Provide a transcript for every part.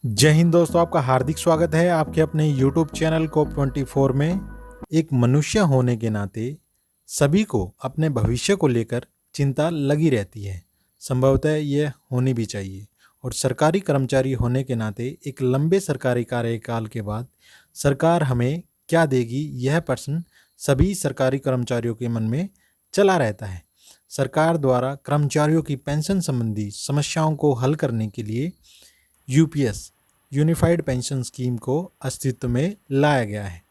जय हिंद दोस्तों, आपका हार्दिक स्वागत है आपके अपने YouTube चैनल COP24 में। एक मनुष्य होने के नाते सभी को अपने भविष्य को लेकर चिंता लगी रहती है। संभवतः यह होनी भी चाहिए। और सरकारी कर्मचारी होने के नाते एक लंबे सरकारी कार्यकाल के बाद सरकार हमें क्या देगी, यह प्रश्न सभी सरकारी कर्मचारियों के मन में चला रहता है। सरकार द्वारा कर्मचारियों की पेंशन संबंधी समस्याओं को हल करने के लिए यूपीएस यूनिफाइड पेंशन स्कीम को अस्तित्व में लाया गया है।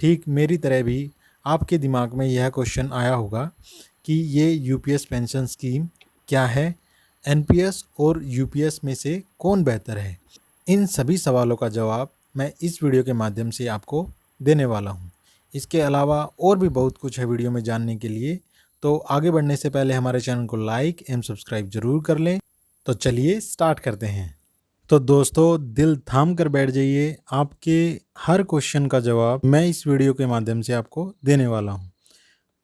ठीक मेरी तरह भी आपके दिमाग में यह क्वेश्चन आया होगा कि ये यूपीएस पेंशन स्कीम क्या है, एनपीएस और यूपीएस में से कौन बेहतर है। इन सभी सवालों का जवाब मैं इस वीडियो के माध्यम से आपको देने वाला हूँ। इसके अलावा और भी बहुत कुछ है वीडियो में जानने के लिए, तो आगे बढ़ने से पहले हमारे चैनल को लाइक एवं सब्सक्राइब जरूर कर लें। तो चलिए स्टार्ट करते हैं। तो दोस्तों, दिल थाम कर बैठ जाइए, आपके हर क्वेश्चन का जवाब मैं इस वीडियो के माध्यम से आपको देने वाला हूं।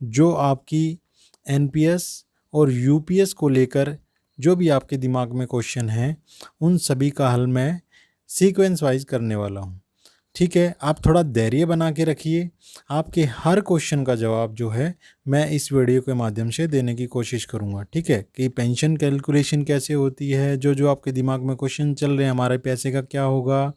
जो आपकी एनपीएस और यूपीएस को लेकर जो भी आपके दिमाग में क्वेश्चन हैं, उन सभी का हल मैं सीक्वेंस वाइज करने वाला हूं। ठीक है, आप थोड़ा धैर्य बना के रखिए। आपके हर क्वेश्चन का जवाब जो है मैं इस वीडियो के माध्यम से देने की कोशिश करूंगा। ठीक है, कि पेंशन कैलकुलेशन कैसे होती है, जो जो आपके दिमाग में क्वेश्चन चल रहे हैं, हमारे पैसे का क्या होगा,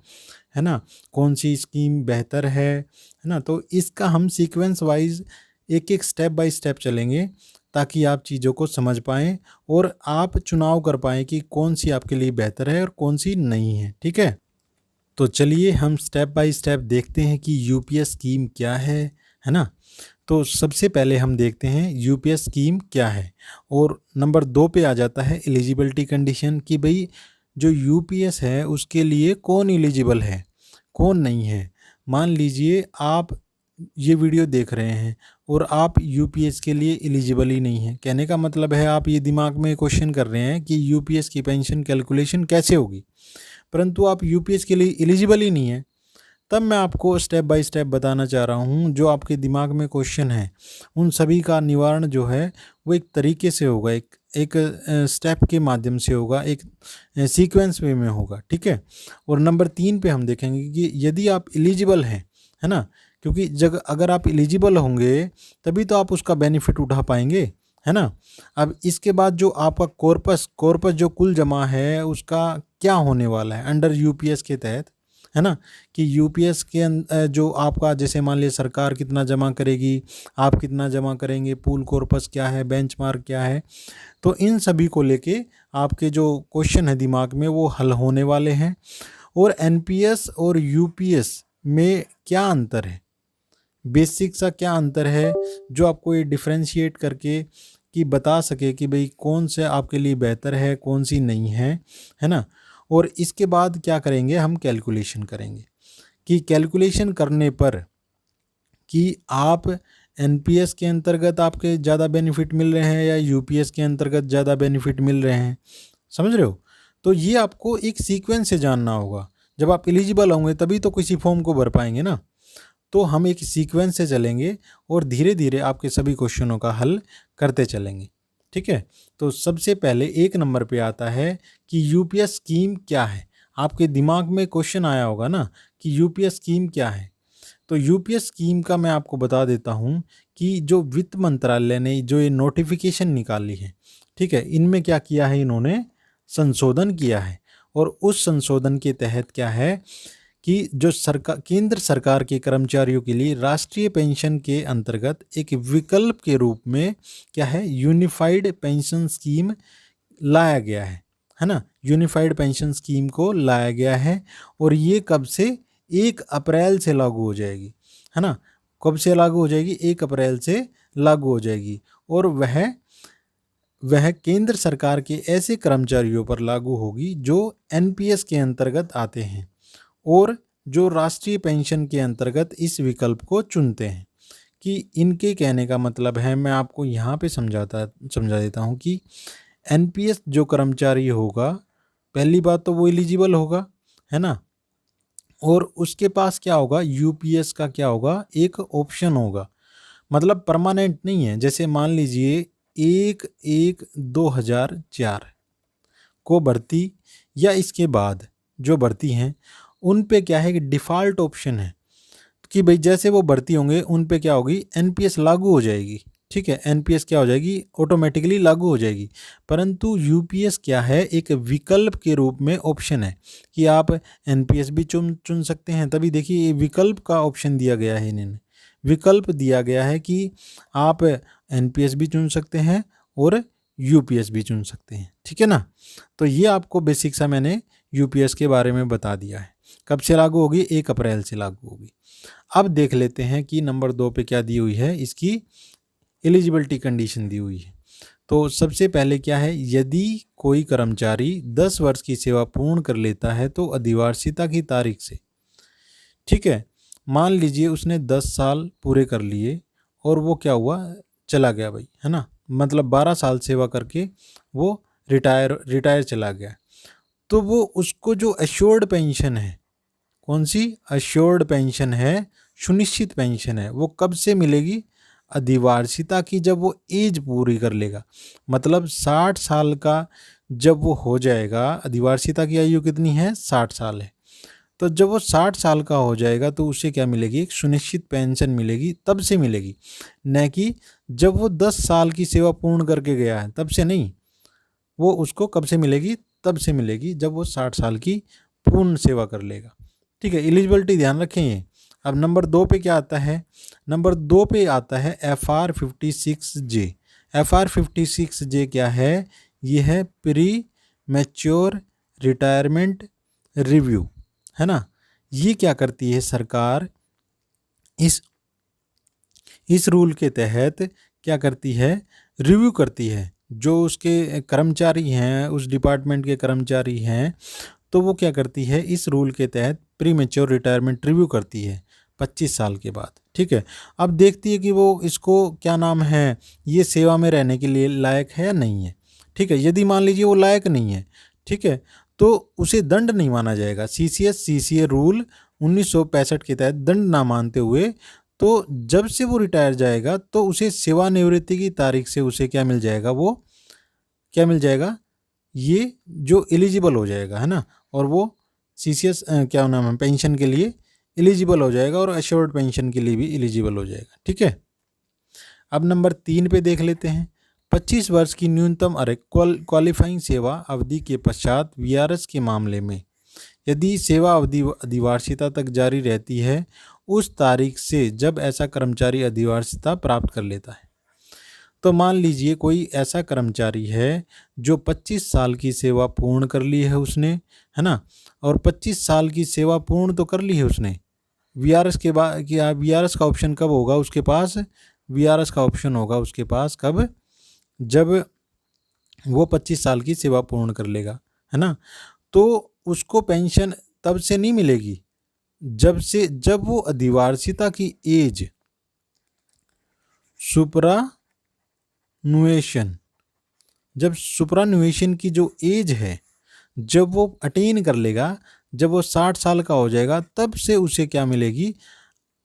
है ना, कौन सी स्कीम बेहतर है ना, तो इसका हम सीक्वेंस वाइज एक एक स्टेप बाय स्टेप चलेंगे ताकि आप चीज़ों को समझ पाएँ और आप चुनाव कर पाएँ कि कौन सी आपके लिए बेहतर है और कौन सी नहीं है। ठीक है, तो चलिए हम स्टेप बाय स्टेप देखते हैं कि यूपीएस स्कीम क्या है ना। तो सबसे पहले हम देखते हैं यूपीएस स्कीम क्या है, और नंबर 2 पे आ जाता है एलिजिबिलिटी कंडीशन कि भाई जो यूपीएस है उसके लिए कौन एलिजिबल है, कौन नहीं है। मान लीजिए आप ये वीडियो देख रहे हैं और आप यूपीएस के लिए एलिजिबल ही नहीं है। कहने का मतलब है आप ये दिमाग में क्वेश्चन कर रहे हैं कि यूपीएस की पेंशन कैलकुलेशन कैसे होगी, परंतु आप यूपीएस के लिए एलिजिबल ही नहीं है। तब मैं आपको स्टेप बाय स्टेप बताना चाह रहा हूँ, जो आपके दिमाग में क्वेश्चन है उन सभी का निवारण जो है वो एक तरीके से होगा, एक स्टेप के माध्यम से होगा, एक सीक्वेंस वे में होगा। ठीक है, और नंबर 3 पे हम देखेंगे कि यदि आप एलिजिबल हैं, है ना, क्योंकि जब अगर आप एलिजिबल होंगे तभी तो आप उसका बेनिफिट उठा पाएंगे, है ना। अब इसके बाद जो आपका कॉर्पस जो कुल जमा है उसका क्या होने वाला है अंडर यूपीएस के तहत, है ना, कि यूपीएस के जो आपका, जैसे मान लीजिए सरकार कितना जमा करेगी, आप कितना जमा करेंगे, पूल कॉर्पस क्या है, बेंचमार्क क्या है, तो इन सभी को लेके आपके जो क्वेश्चन है दिमाग में वो हल होने वाले हैं। और एनपीएस और यूपीएस में क्या अंतर है, बेसिक सा क्या अंतर है, जो आपको ये डिफ्रेंशिएट करके कि बता सके कि भाई कौन से आपके लिए बेहतर है, कौन सी नहीं है ना। और इसके बाद क्या करेंगे, हम कैलकुलेशन करेंगे कि कैलकुलेशन करने पर कि आप एनपीएस के अंतर्गत आपके ज़्यादा बेनिफिट मिल रहे हैं या यूपीएस के अंतर्गत ज़्यादा बेनिफिट मिल रहे हैं। समझ रहे हो, तो ये आपको एक सीक्वेंस से जानना होगा। जब आप एलिजिबल होंगे तभी तो किसी फॉर्म को भर पाएंगे ना। तो हम एक सीक्वेंस से चलेंगे और धीरे धीरे आपके सभी क्वेश्चनों का हल करते चलेंगे। ठीक है, तो सबसे पहले 1 नंबर पे आता है कि यूपीएस स्कीम क्या है। आपके दिमाग में क्वेश्चन आया होगा ना कि यूपीएस स्कीम क्या है। तो यूपीएस स्कीम का मैं आपको बता देता हूँ कि जो वित्त मंत्रालय ने जो ये नोटिफिकेशन निकाली है, ठीक है, इनमें क्या किया है, इन्होंने संशोधन किया है। और उस संशोधन के तहत क्या है कि जो सरकार, केंद्र सरकार के कर्मचारियों के लिए राष्ट्रीय पेंशन के अंतर्गत एक विकल्प के रूप में क्या है, यूनिफाइड पेंशन स्कीम लाया गया है ना। यूनिफाइड पेंशन स्कीम को लाया गया है और ये कब से, 1 अप्रैल से लागू हो जाएगी, है ना। कब से लागू हो जाएगी, 1 अप्रैल से लागू हो जाएगी। और वह केंद्र सरकार के ऐसे कर्मचारियों पर लागू होगी जो एनपीएस के अंतर्गत आते हैं और जो राष्ट्रीय पेंशन के अंतर्गत इस विकल्प को चुनते हैं। कि इनके कहने का मतलब है, मैं आपको यहाँ पे समझा देता हूँ कि एनपीएस जो कर्मचारी होगा, पहली बात तो वो एलिजिबल होगा, है ना, और उसके पास क्या होगा, यूपीएस का क्या होगा, एक ऑप्शन होगा। मतलब परमानेंट नहीं है। जैसे मान लीजिए 1/1/2004 को भर्ती या इसके बाद जो भर्ती हैं उन पे क्या है कि डिफ़ॉल्ट ऑप्शन है कि भाई जैसे वो भर्ती होंगे उन पे क्या होगी, एनपीएस लागू हो जाएगी। ठीक है, एनपीएस क्या हो जाएगी, ऑटोमेटिकली लागू हो जाएगी। परंतु यूपीएस क्या है, एक विकल्प के रूप में ऑप्शन है कि आप एनपीएस भी चुन चुन सकते हैं। तभी देखिए ये विकल्प का ऑप्शन दिया गया है, इन्होंने विकल्प दिया गया है कि आप एनपीएस भी चुन सकते हैं और यूपीएस भी चुन सकते हैं। ठीक है ना, तो ये आपको बेसिक सा मैंने यूपीएस के बारे में बता दिया है। कब से लागू होगी, 1 अप्रैल से लागू होगी। अब देख लेते हैं कि नंबर 2 पे क्या दी हुई है, इसकी एलिजिबिलिटी कंडीशन दी हुई है। तो सबसे पहले क्या है, यदि कोई कर्मचारी 10 वर्ष की सेवा पूर्ण कर लेता है तो अधिवार्षिता की तारीख से, ठीक है, मान लीजिए उसने 10 साल पूरे कर लिए और वो क्या हुआ, चला गया भाई, है ना, मतलब 12 साल सेवा करके वो रिटायर चला गया, तो वो उसको जो एश्योर्ड पेंशन है, कौन सी एश्योर्ड पेंशन है, सुनिश्चित पेंशन है, वो कब से मिलेगी, अधिवार्षिता की जब वो एज पूरी कर लेगा, मतलब 60 साल का जब वो हो जाएगा। अधिवार्षिता की आयु कितनी है, 60 साल है। तो जब वो 60 साल का हो जाएगा तो उसे क्या मिलेगी, एक सुनिश्चित पेंशन मिलेगी, तब से मिलेगी, न कि जब वो 10 साल की सेवा पूर्ण करके गया है तब से नहीं। वो उसको कब से मिलेगी, तब से मिलेगी जब वो 60 साल की पूर्ण सेवा कर लेगा। ठीक है, एलिजिबिलिटी ध्यान रखें ये। अब नंबर 2 पे क्या आता है, नंबर 2 पे आता है FR 56J। FR 56J क्या है, ये है प्री मैच्योर रिटायरमेंट रिव्यू, है ना। ये क्या करती है सरकार, इस रूल के तहत क्या करती है, रिव्यू करती है। जो उसके कर्मचारी हैं, उस डिपार्टमेंट के कर्मचारी हैं, तो वो क्या करती है, इस रूल के तहत प्री मैच्योर रिटायरमेंट रिव्यू करती है 25 साल के बाद। ठीक है, अब देखती है कि वो इसको क्या नाम है, ये सेवा में रहने के लिए लायक है या नहीं है। ठीक है, यदि मान लीजिए वो लायक नहीं है, ठीक है, तो उसे दंड नहीं माना जाएगा। CCA रूल 1965 के तहत दंड ना मानते हुए, तो जब से वो रिटायर जाएगा तो उसे सेवानिवृत्ति की तारीख से उसे क्या मिल जाएगा, वो क्या मिल जाएगा, ये जो एलिजिबल हो जाएगा, है ना, और वो CCS क्या नाम है, पेंशन के लिए एलिजिबल हो जाएगा और एश्योर्ड पेंशन के लिए भी एलिजिबल हो जाएगा। ठीक है, अब नंबर 3 पे देख लेते हैं। 25 वर्ष की न्यूनतम क्वालिफाइंग सेवा अवधि के पश्चात VRS के मामले में यदि सेवा अवधि अधिवार्षिता तक जारी रहती है उस तारीख से जब ऐसा कर्मचारी अधिवार्षिता प्राप्त कर लेता है। तो मान लीजिए कोई ऐसा कर्मचारी है जो 25 साल की सेवा पूर्ण कर ली है उसने, है ना, और 25 साल की सेवा पूर्ण तो कर ली है उसने, VRS के बाद क्या, VRS का ऑप्शन कब होगा उसके पास, VRS का ऑप्शन होगा उसके पास कब, जब वो 25 साल की सेवा पूर्ण कर लेगा, है ना। तो उसको पेंशन तब से नहीं मिलेगी जब वो अधिवार्षिता की एज सुपरानुएशन की जो एज है, जब वो अटेन कर लेगा, जब वो 60 साल का हो जाएगा, तब से उसे क्या मिलेगी,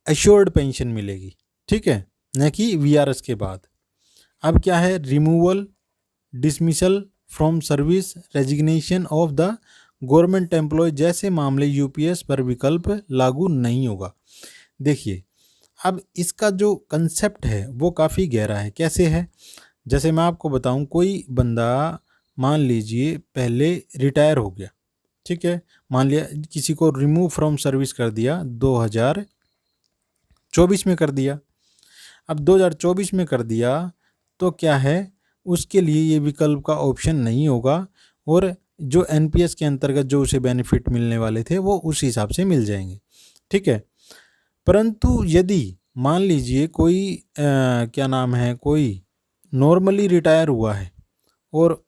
एश्योर्ड पेंशन मिलेगी। ठीक है, न कि VRS के बाद। अब क्या है, removal, dismissal from service, resignation of the government employee जैसे मामले यूपीएस पर विकल्प लागू नहीं होगा। देखिए, अब इसका जो कंसेप्ट है वो काफ़ी गहरा है। कैसे है, जैसे मैं आपको बताऊं, कोई बंदा मान लीजिए पहले रिटायर हो गया, ठीक है, मान लिया किसी को रिमूव फ्रॉम सर्विस कर दिया 2024 में कर दिया। अब 2024 में कर दिया तो क्या है, उसके लिए ये विकल्प का ऑप्शन नहीं होगा और जो NPS के अंतर्गत जो उसे बेनिफिट मिलने वाले थे वो उस हिसाब से मिल जाएंगे। ठीक है, परंतु यदि मान लीजिए कोई क्या नाम है, कोई नॉर्मली रिटायर हुआ है और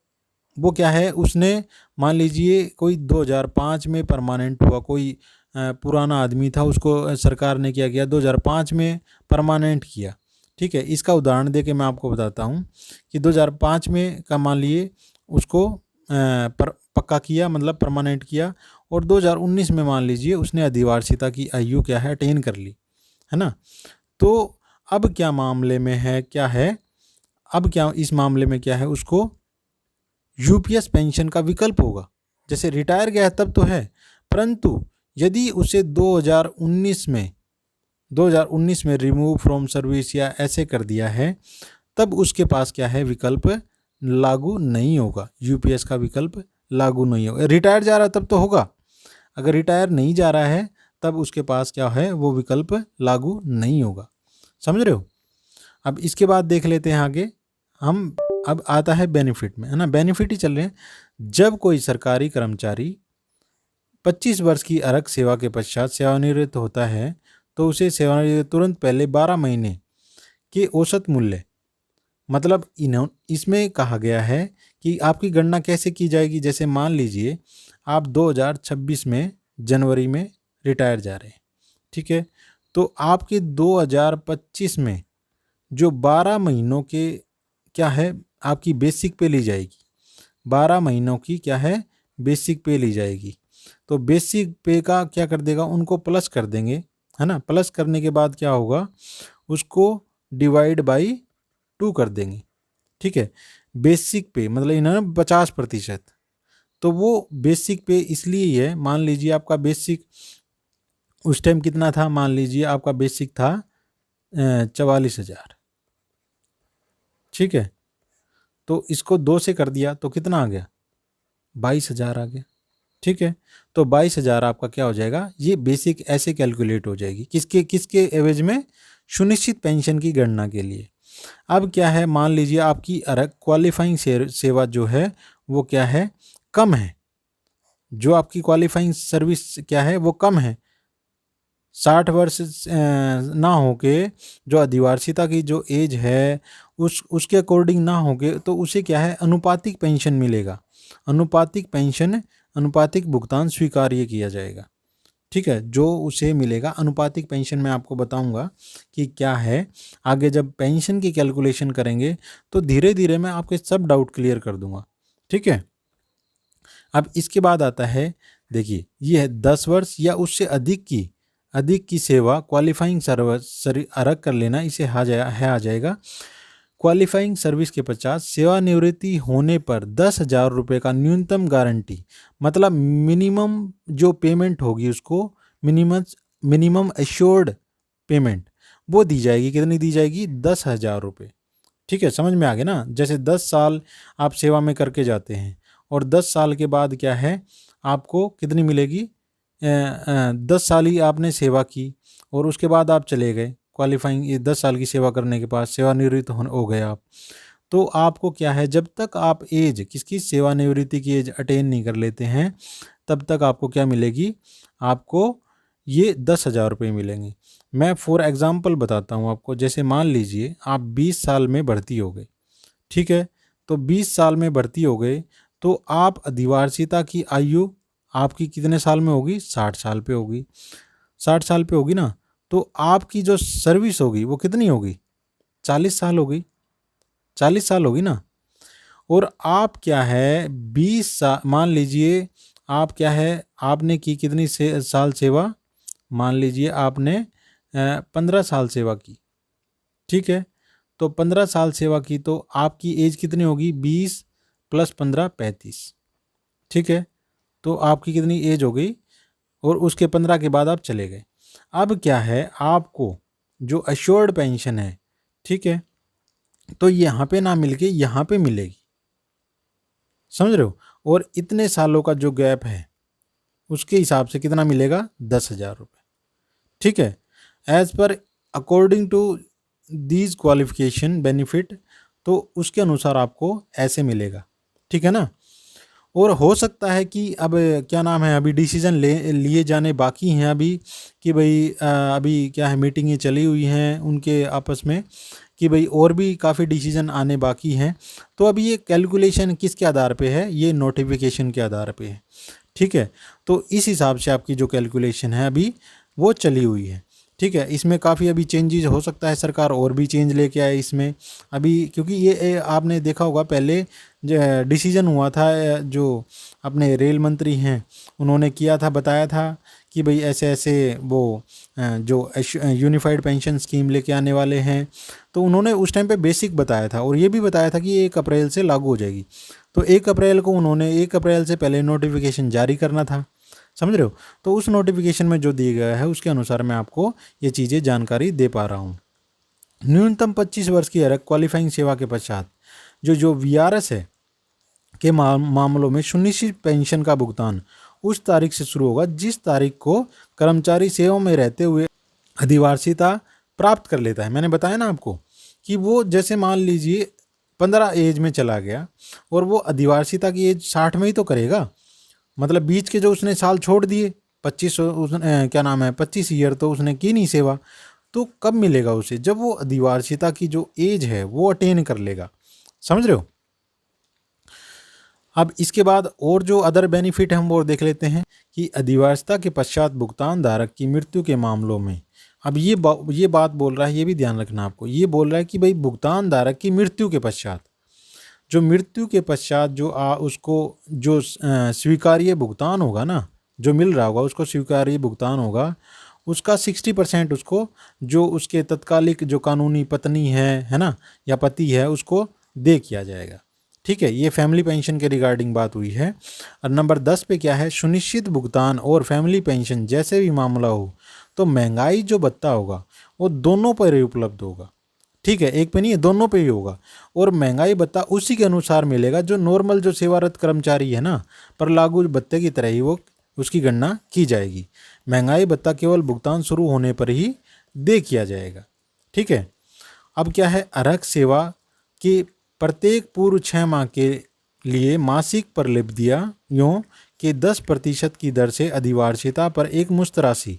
वो क्या है, उसने मान लीजिए कोई 2005 में परमानेंट हुआ, कोई पुराना आदमी था, उसको सरकार ने क्या किया, 2005 में परमानेंट किया। ठीक है, इसका उदाहरण दे के मैं आपको बताता हूँ कि 2005 में का मान लिए उसको पक्का किया, मतलब परमानेंट किया, और 2019 में मान लीजिए उसने अधिवार्षिता की आयु क्या है, अटेन कर ली, है ना। तो अब क्या मामले में है, क्या है, अब क्या इस मामले में क्या है, उसको यूपीएस पेंशन का विकल्प होगा। जैसे रिटायर गया है तब तो है, परंतु यदि उसे 2019 में रिमूव फ्रॉम सर्विस या ऐसे कर दिया है, तब उसके पास क्या है, विकल्प लागू नहीं होगा, यूपीएस का विकल्प लागू नहीं होगा। रिटायर जा रहा है तब तो होगा, अगर रिटायर नहीं जा रहा है तब उसके पास क्या है, वो विकल्प लागू नहीं होगा। समझ रहे हो? अब इसके बाद देख लेते हैं आगे हम। अब आता है बेनिफिट में, है ना, बेनिफिट ही चल रहे हैं। जब कोई सरकारी कर्मचारी 25 वर्ष की अर्हक सेवा के पश्चात सेवानिवृत्त होता है तो उसे सेवानिवृत्ति तुरंत पहले 12 महीने के औसत मूल्य, मतलब इसमें कहा गया है कि आपकी गणना कैसे की जाएगी। जैसे मान लीजिए आप 2026 में जनवरी में रिटायर जा रहे हैं, ठीक है, तो आपके 2025 में जो 12 महीनों के क्या है, आपकी बेसिक पे ली जाएगी, 12 महीनों की क्या है, बेसिक पे ली जाएगी। तो बेसिक पे का क्या कर देगा, उनको प्लस कर देंगे, है ना। प्लस करने के बाद क्या होगा, उसको डिवाइड बाई 2 कर देंगे, ठीक है। बेसिक पे मतलब इन्होंने 50%, तो वो बेसिक पे इसलिए है, मान लीजिए आपका बेसिक उस टाइम कितना था, मान लीजिए आपका बेसिक था 44,000, ठीक है। तो इसको 2 से कर दिया तो कितना आ गया, 22,000 आ गया, ठीक है। तो 22,000 आपका क्या हो जाएगा, ये बेसिक ऐसे कैलकुलेट हो जाएगी, किसके किसके एवज में, सुनिश्चित पेंशन की गणना के लिए। अब क्या है, मान लीजिए आपकी अर्हक क्वालिफाइंग सेवा जो है वो क्या है, कम है, जो आपकी क्वालिफाइंग सर्विस क्या है वो कम है, 60 वर्ष ना होके जो अधिवार्षिता की जो एज है उसके अकॉर्डिंग ना होके, तो उसे क्या है, अनुपातिक पेंशन मिलेगा। अनुपातिक पेंशन, अनुपातिक भुगतान स्वीकार्य किया जाएगा, ठीक है। जो उसे मिलेगा अनुपातिक पेंशन, मैं आपको बताऊंगा कि क्या है आगे, जब पेंशन की कैलकुलेशन करेंगे तो धीरे धीरे मैं आपके सब डाउट क्लियर कर दूंगा, ठीक है। अब इसके बाद आता है, देखिए ये है 10 वर्ष या उससे अधिक की सेवा क्वालिफाइंग सर्विस अर्हक कर लेना, इसे आ जाएगा क्वालिफाइंग सर्विस के पश्चात सेवानिवृत्ति होने पर 10,000 रुपये का न्यूनतम गारंटी, मतलब मिनिमम जो पेमेंट होगी उसको मिनिमम एश्योर्ड पेमेंट वो दी जाएगी। कितनी दी जाएगी, 10,000 रुपये, ठीक है। समझ में आ गया ना। जैसे 10 साल आप सेवा में करके जाते हैं और 10 साल के बाद क्या है, आपको कितनी मिलेगी, 10 साल ही आपने सेवा की और उसके बाद आप चले गए क्वालिफाइंग, ये 10 साल की सेवा करने के बाद सेवानिवृत्त हो गए आप, तो आपको क्या है, जब तक आप एज किसकी, सेवानिवृत्ति की एज अटेन नहीं कर लेते हैं तब तक आपको क्या मिलेगी, आपको ये 10,000 रुपये मिलेंगे। मैं फॉर एग्जांपल बताता हूँ आपको। जैसे मान लीजिए आप 20 साल में भर्ती हो गए, ठीक है, तो 20 साल में भर्ती हो गए तो आप अधिवार्षिता की आयु आपकी कितने साल में होगी, 60 साल पे होगी, 60 साल पे होगी ना। तो आपकी जो सर्विस होगी वो कितनी होगी, 40 साल होगी, 40 साल होगी ना। और आप क्या है 20 साल, मान लीजिए आप क्या है, आपने की कितनी साल सेवा, मान लीजिए आपने 15 साल सेवा की, ठीक है। तो 15 साल सेवा की तो आपकी एज कितनी होगी, 20 + 15 35, ठीक है। तो आपकी कितनी एज हो गई, और उसके 15 के बाद आप चले गए। अब क्या है, आपको जो अश्योर्ड पेंशन है, ठीक है, तो यहाँ पे ना मिलके यहाँ पे मिलेगी, समझ रहे हो। और इतने सालों का जो गैप है उसके हिसाब से कितना मिलेगा, 10,000 रुपये, ठीक है। As per according to these qualification benefit, तो उसके अनुसार आपको ऐसे मिलेगा, ठीक है ना। और हो सकता है कि अब क्या नाम है, अभी डिसीजन लिए जाने बाकी हैं अभी, कि भाई अभी क्या है, मीटिंगें चली हुई हैं उनके आपस में कि भाई और भी काफ़ी डिसीजन आने बाकी हैं। तो अभी ये कैलकुलेशन किसके आधार पे है, ये नोटिफिकेशन के आधार पे है, ठीक है। तो इस हिसाब से आपकी जो कैलकुलेशन है अभी वो चली हुई है, ठीक है। इसमें काफ़ी अभी चेंजेस हो सकता है, सरकार और भी चेंज लेके आए इसमें अभी, क्योंकि ये आपने देखा होगा पहले डिसीजन हुआ था, जो अपने रेल मंत्री हैं उन्होंने किया था, बताया था कि भाई ऐसे ऐसे वो जो यूनिफाइड पेंशन स्कीम लेके आने वाले हैं। तो उन्होंने उस टाइम पे बेसिक बताया था और ये भी बताया था कि 1 अप्रैल से लागू हो जाएगी। तो 1 अप्रैल को उन्होंने 1 अप्रैल से पहले नोटिफिकेशन जारी करना था, समझ रहे हो। तो उस नोटिफिकेशन में जो दिया गया है उसके अनुसार मैं आपको ये चीज़ें जानकारी दे पा रहा हूँ। न्यूनतम 25 वर्ष की आयु क्वालिफाइंग सेवा के पश्चात जो VRS है के मामलों में सुनिश्चित पेंशन का भुगतान उस तारीख से शुरू होगा जिस तारीख को कर्मचारी सेवा में रहते हुए अधिवार्षिता प्राप्त कर लेता है। मैंने बताया ना आपको कि वो जैसे मान लीजिए 15 एज में चला गया और वो अधिवार्षिता की एज 60 में ही तो करेगा, मतलब बीच के जो उसने साल छोड़ दिए 25 क्या नाम है 25 ईयर तो उसने की नहीं सेवा, तो कब मिलेगा उसे, जब वो अधिवार्षिता की जो एज है वो अटेन कर लेगा, समझ रहे हो। अब इसके बाद और जो अदर बेनिफिट हम वो देख लेते हैं कि अधिवार्षिता के पश्चात भुगतान धारक की मृत्यु के मामलों में, अब ये बात बोल रहा है, ये भी ध्यान रखना आपको, ये बोल रहा है कि भाई भुगतान धारक की मृत्यु के पश्चात, जो मृत्यु के पश्चात जो उसको जो स्वीकार्य भुगतान होगा ना, जो मिल रहा होगा उसको स्वीकार्य भुगतान होगा, उसका 60% उसको जो उसके तत्कालिक जो कानूनी पत्नी है ना, या पति है, उसको दे किया जाएगा। ठीक है, ये फैमिली पेंशन के रिगार्डिंग बात हुई है। और नंबर 10 पे क्या है, सुनिश्चित भुगतान और फैमिली पेंशन जैसे भी मामला हो तो महंगाई जो भत्ता होगा वो दोनों पर ही उपलब्ध होगा। ठीक है, एक पे नहीं है, दोनों पे ही होगा। और महंगाई भत्ता उसी के अनुसार मिलेगा जो नॉर्मल जो सेवारत कर्मचारी है ना पर लागू भत्ते की तरह ही वो उसकी गणना की जाएगी। महंगाई भत्ता केवल भुगतान शुरू होने पर ही दे किया जाएगा। ठीक है, अब क्या है, अर्हक सेवा के प्रत्येक पूर्व 6 माह के लिए मासिक परिलब्धियों के 10% की दर से अधिवार्षिता पर एक मुश्त राशि,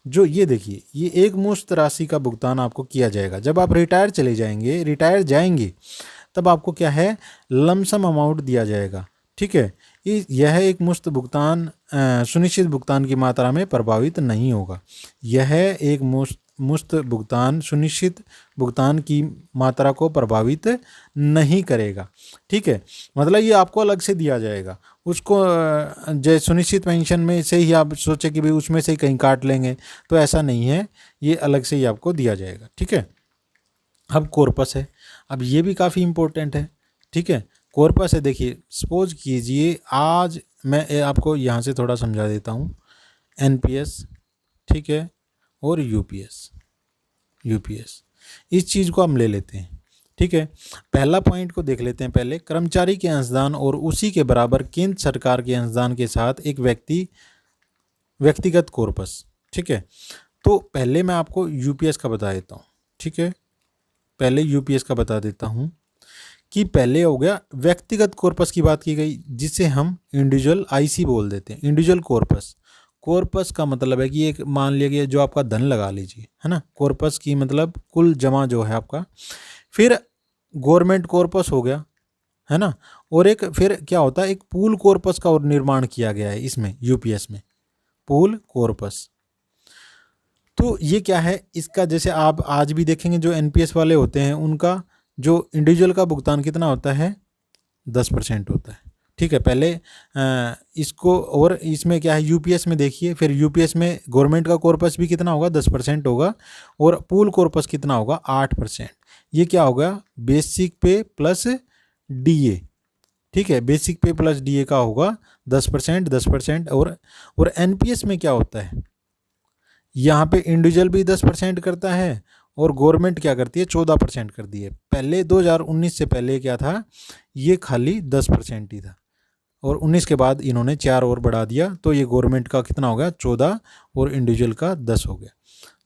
जो ये देखिए ये एक मुश्त राशि का भुगतान आपको किया जाएगा। जब आप रिटायर जाएंगे तब आपको क्या है, लमसम अमाउंट दिया जाएगा। ठीक है, यह एक मुश्त भुगतान सुनिश्चित भुगतान की मात्रा में प्रभावित नहीं होगा। यह एक मुश्त भुगतान सुनिश्चित भुगतान की मात्रा को प्रभावित नहीं करेगा। ठीक है, मतलब ये आपको अलग से दिया जाएगा, उसको जैसे सुनिश्चित पेंशन में से ही आप सोचे कि भाई उसमें से ही कहीं काट लेंगे, तो ऐसा नहीं है, ये अलग से ही आपको दिया जाएगा। ठीक है, अब कॉर्पस है, अब ये भी काफ़ी इम्पोर्टेंट है। ठीक है, कॉर्पस है, देखिए सपोज कीजिए आज मैं आपको यहाँ से थोड़ा समझा देता हूँ, NPS, ठीक है, और यूपीएस इस चीज़ को हम ले लेते हैं। ठीक है, पहला पॉइंट को देख लेते हैं पहले, कर्मचारी के अंशदान और उसी के बराबर केंद्र सरकार के अंशदान के साथ एक व्यक्तिगत कॉर्पस। ठीक है, तो पहले मैं आपको यूपीएस का बता देता हूँ। ठीक है, पहले यूपीएस का बता देता हूँ कि पहले हो गया व्यक्तिगत कॉर्पस की बात की गई, जिसे हम इंडिविजुअल IC बोल देते हैं, इंडिविजुअल कॉर्पस। कॉर्पस का मतलब है कि एक मान लिया गया जो आपका धन लगा लीजिए, है ना, कॉर्पस की मतलब कुल जमा जो है आपका। फिर गवर्नमेंट कॉर्पस हो गया, है ना, और एक फिर क्या होता है, एक पूल कॉर्पस का और निर्माण किया गया है इसमें यूपीएस में, पूल कॉर्पस। तो ये क्या है, इसका जैसे आप आज भी देखेंगे जो NPS वाले होते हैं उनका जो इंडिविजुअल का भुगतान कितना होता है, 10% होता है। ठीक है, पहले इसको, और इसमें क्या है यूपीएस में देखिए, फिर यूपीएस में गवर्नमेंट का कॉर्पस भी कितना होगा, 10% होगा, और पूल कॉर्पस कितना होगा, 8%। ये क्या होगा, बेसिक पे प्लस DA। ठीक है, बेसिक पे प्लस DA का होगा 10%। और NPS में क्या होता है, यहाँ पे इंडिविजुअल भी 10% करता है और गवर्नमेंट क्या करती है, 14% कर दी है। पहले 2019 से पहले क्या था, ये खाली 10% ही था, और 19 के बाद इन्होंने 4 और बढ़ा दिया, तो ये गवर्नमेंट का कितना हो गया, 14, और इंडिविजुअल का 10 हो गया।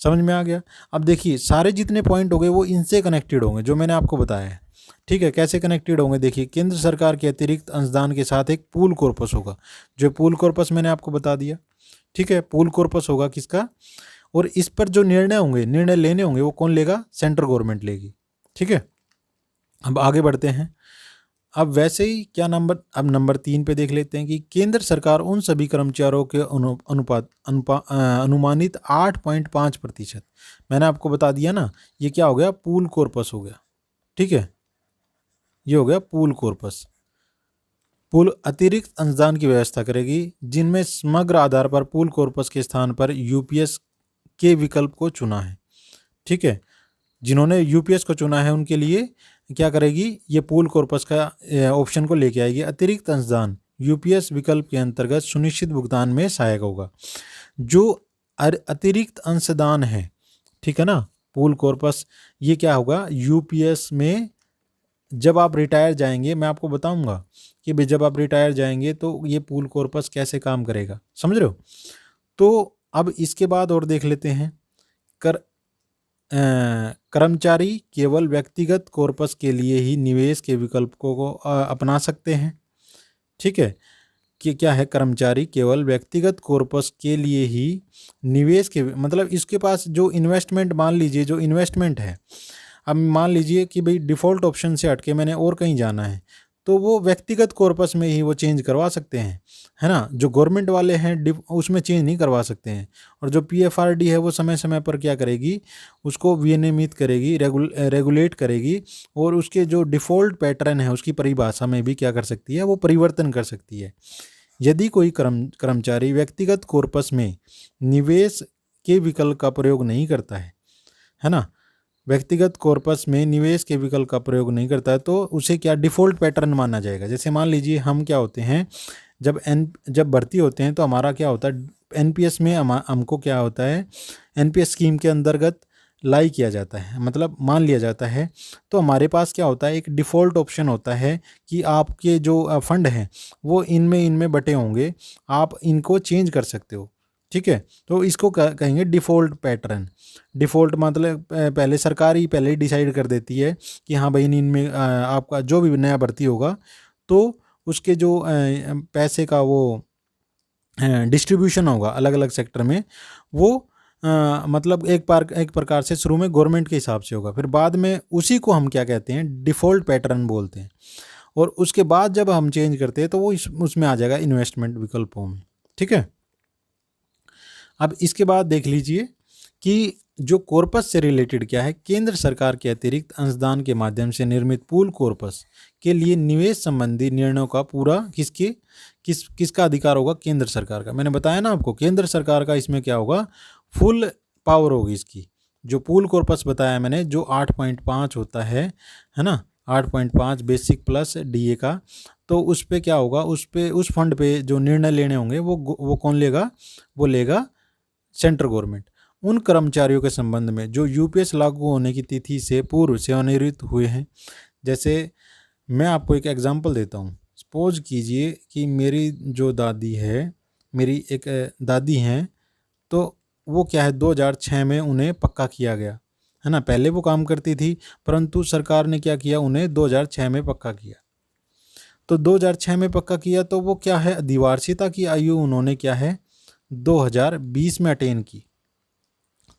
समझ में आ गया। अब देखिए सारे जितने पॉइंट हो गए वो इनसे कनेक्टेड होंगे जो मैंने आपको बताया है। ठीक है, कैसे कनेक्टेड होंगे, देखिए केंद्र सरकार के अतिरिक्त अंशदान के साथ एक पूल कॉर्पस होगा, जो पूल कॉर्पस मैंने आपको बता दिया। ठीक है, पूल कॉर्पस होगा किसका, और इस पर जो निर्णय लेने होंगे वो कौन लेगा, सेंट्रल गवर्नमेंट लेगी। ठीक है, अब आगे बढ़ते हैं। अब वैसे ही क्या अब नंबर 3 पे देख लेते हैं कि केंद्र सरकार उन सभी कर्मचारियों के अनुमानित 8.5%, मैंने आपको बता दिया ना, ये क्या हो गया, पूल कॉर्पस हो गया। ठीक है, ये हो गया पूल कॉर्पस। पूल अतिरिक्त अंशदान की व्यवस्था करेगी जिनमें समग्र आधार पर पूल कॉर्पस के स्थान पर यूपीएस के विकल्प को चुना है। ठीक है, जिन्होंने यूपीएस को चुना है उनके लिए क्या करेगी, ये पूल कॉर्पस का ऑप्शन को लेके आएगी। अतिरिक्त अंशदान यूपीएस विकल्प के अंतर्गत सुनिश्चित भुगतान में सहायक होगा। जो अतिरिक्त अंशदान है, ठीक है ना, पूल कॉर्पस, ये क्या होगा यूपीएस में जब आप रिटायर जाएंगे, मैं आपको बताऊंगा कि भाई जब आप रिटायर जाएंगे तो ये पूल कॉर्पस कैसे काम करेगा, समझ रहे हो। तो अब इसके बाद और देख लेते हैं, कर्मचारी केवल व्यक्तिगत कॉर्पस के लिए ही निवेश के विकल्पों को अपना सकते हैं। ठीक है, कि क्या है, कर्मचारी केवल व्यक्तिगत कॉर्पस के लिए ही निवेश के, मतलब इसके पास जो इन्वेस्टमेंट, मान लीजिए जो इन्वेस्टमेंट है, अब मान लीजिए कि भाई डिफ़ॉल्ट ऑप्शन से हटके मैंने और कहीं जाना है, तो वो व्यक्तिगत कॉर्पस में ही वो चेंज करवा सकते हैं, है ना। जो गवर्नमेंट वाले हैं उसमें चेंज नहीं करवा सकते हैं। और जो पीएफआरडी है वो समय समय पर क्या करेगी, उसको विनियमित करेगी, रेगुलेट करेगी, और उसके जो डिफ़ॉल्ट पैटर्न है उसकी परिभाषा में भी क्या कर सकती है, वो परिवर्तन कर सकती है। यदि कोई कर्मचारी व्यक्तिगत कॉर्पस में निवेश के विकल्प का प्रयोग नहीं करता है ना, व्यक्तिगत कॉर्पस में निवेश के विकल्प का प्रयोग नहीं करता है, तो उसे क्या डिफ़ॉल्ट पैटर्न माना जाएगा। जैसे मान लीजिए हम क्या होते हैं, जब भर्ती होते हैं तो हमारा क्या होता है, एनपीएस में हमको क्या होता है, एनपीएस स्कीम के अंतर्गत लाई किया जाता है, मतलब मान लिया जाता है। तो हमारे पास क्या होता है, एक डिफ़ॉल्ट ऑप्शन होता है कि आपके जो फंड हैं वो इनमें बटे होंगे, आप इनको चेंज कर सकते हो। ठीक है, तो इसको कहेंगे डिफ़ॉल्ट पैटर्न। डिफ़ॉल्ट मतलब पहले सरकार ही पहले ही डिसाइड कर देती है कि हाँ भाई इनमें आपका जो भी नया भर्ती होगा तो उसके जो पैसे का वो डिस्ट्रीब्यूशन होगा अलग अलग सेक्टर में, वो मतलब एक प्रकार से शुरू में गवर्नमेंट के हिसाब से होगा, फिर बाद में उसी को हम क्या कहते हैं, डिफ़ॉल्ट पैटर्न बोलते हैं। और उसके बाद जब हम चेंज करते हैं तो वो उसमें आ जाएगा इन्वेस्टमेंट विकल्पों में। ठीक है, अब इसके बाद देख लीजिए कि जो कॉर्पस से रिलेटेड क्या है, केंद्र सरकार के अतिरिक्त अंशदान के माध्यम से निर्मित पूल कॉर्पस के लिए निवेश संबंधी निर्णयों का पूरा किसका अधिकार होगा, केंद्र सरकार का। मैंने बताया ना आपको, केंद्र सरकार का इसमें क्या होगा, फुल पावर होगी इसकी। जो पूल कॉर्पस बताया मैंने, जो 8.5 होता है ना, 8.5 बेसिक प्लस डीए का, तो उस पर क्या होगा, उस फंड पे जो निर्णय लेने होंगे वो कौन लेगा, वो लेगा सेंट्रल गवर्नमेंट। उन कर्मचारियों के संबंध में जो यूपीएस लागू होने की तिथि से पूर्व सेवानिवृत्त हुए हैं। जैसे मैं आपको एक एग्जांपल देता हूँ। सपोज कीजिए कि मेरी जो दादी है, मेरी एक दादी हैं, तो वो क्या है 2006 में उन्हें पक्का किया गया, है ना। पहले वो काम करती थी परंतु सरकार ने क्या किया, उन्हें 2006 में पक्का किया। तो 2006 में पक्का किया तो वो क्या है, अधिवार्षिता की आयु उन्होंने क्या है 2020 में अटेन की,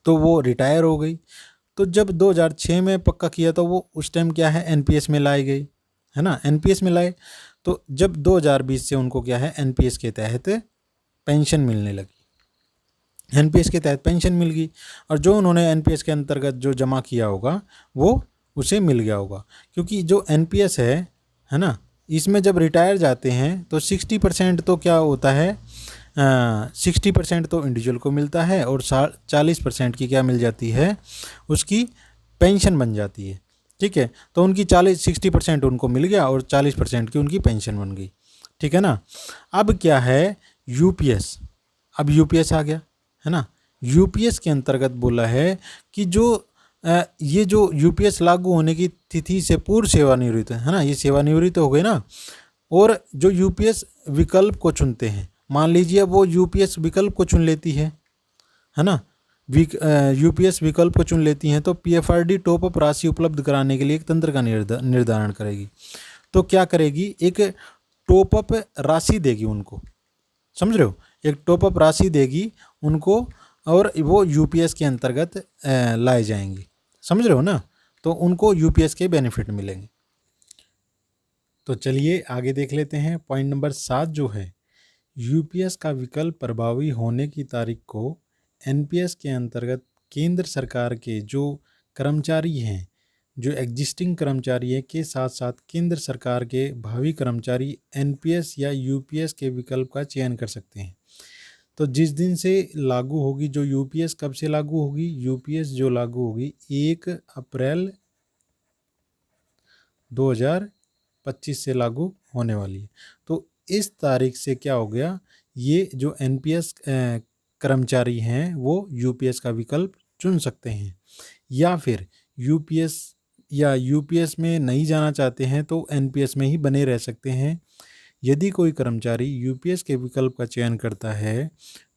तो वो रिटायर हो गई। तो जब 2006 में पक्का किया तो वो उस टाइम क्या है, एनपीएस में लाई गई, है ना, एनपीएस में लाए। तो जब 2020 से उनको क्या है, एनपीएस के तहत पेंशन मिलने लगी, एनपीएस के तहत पेंशन मिल गई। और जो उन्होंने एनपीएस के अंतर्गत जो जमा किया होगा वो उसे मिल गया होगा, क्योंकि जो एनपीएस है ना, इसमें जब रिटायर जाते हैं तो 60% तो क्या होता है, 60% तो इंडिविजुअल को मिलता है और 40% की क्या मिल जाती है, उसकी पेंशन बन जाती है। ठीक है, तो उनकी 60% उनको मिल गया और 40% की उनकी पेंशन बन गई। ठीक है ना। अब क्या है, यूपीएस, अब यूपीएस आ गया, है ना। यूपीएस के अंतर्गत बोला है कि ये जो यूपीएस लागू होने की तिथि से पूर्व सेवानिवृत्त है ना, ये सेवानिवृत्त हो गए ना, और जो यूपीएस विकल्प को चुनते हैं, मान लीजिए वो यूपीएस विकल्प को चुन लेती है ना, यूपीएस विकल्प को चुन लेती हैं, तो पीएफआरडी टॉप अप राशि उपलब्ध कराने के लिए एक तंत्र का निर्धारण करेगी। तो क्या करेगी, एक टॉप अप राशि देगी उनको, समझ रहे हो, एक टॉप अप राशि देगी उनको, और वो यूपीएस के अंतर्गत लाए जाएंगी, समझ रहे हो ना, तो उनको यूपीएस के बेनिफिट मिलेंगे। तो चलिए आगे देख लेते हैं। पॉइंट नंबर 7 जो है, यूपीएस का विकल्प प्रभावी होने की तारीख को एनपीएस के अंतर्गत केंद्र सरकार के जो कर्मचारी हैं, जो एग्जिस्टिंग कर्मचारी है के साथ साथ केंद्र सरकार के भावी कर्मचारी एनपीएस या यूपीएस के विकल्प का चयन कर सकते हैं। तो जिस दिन से लागू होगी, जो यूपीएस कब से लागू होगी, यूपीएस जो लागू होगी 1 अप्रैल 2025 से लागू होने वाली है। तो इस तारीख से क्या हो गया, ये जो एनपीएस कर्मचारी हैं वो यूपीएस का विकल्प चुन सकते हैं, या फिर यूपीएस में नहीं जाना चाहते हैं तो एनपीएस में ही बने रह सकते हैं। यदि कोई कर्मचारी यूपीएस के विकल्प का चयन करता है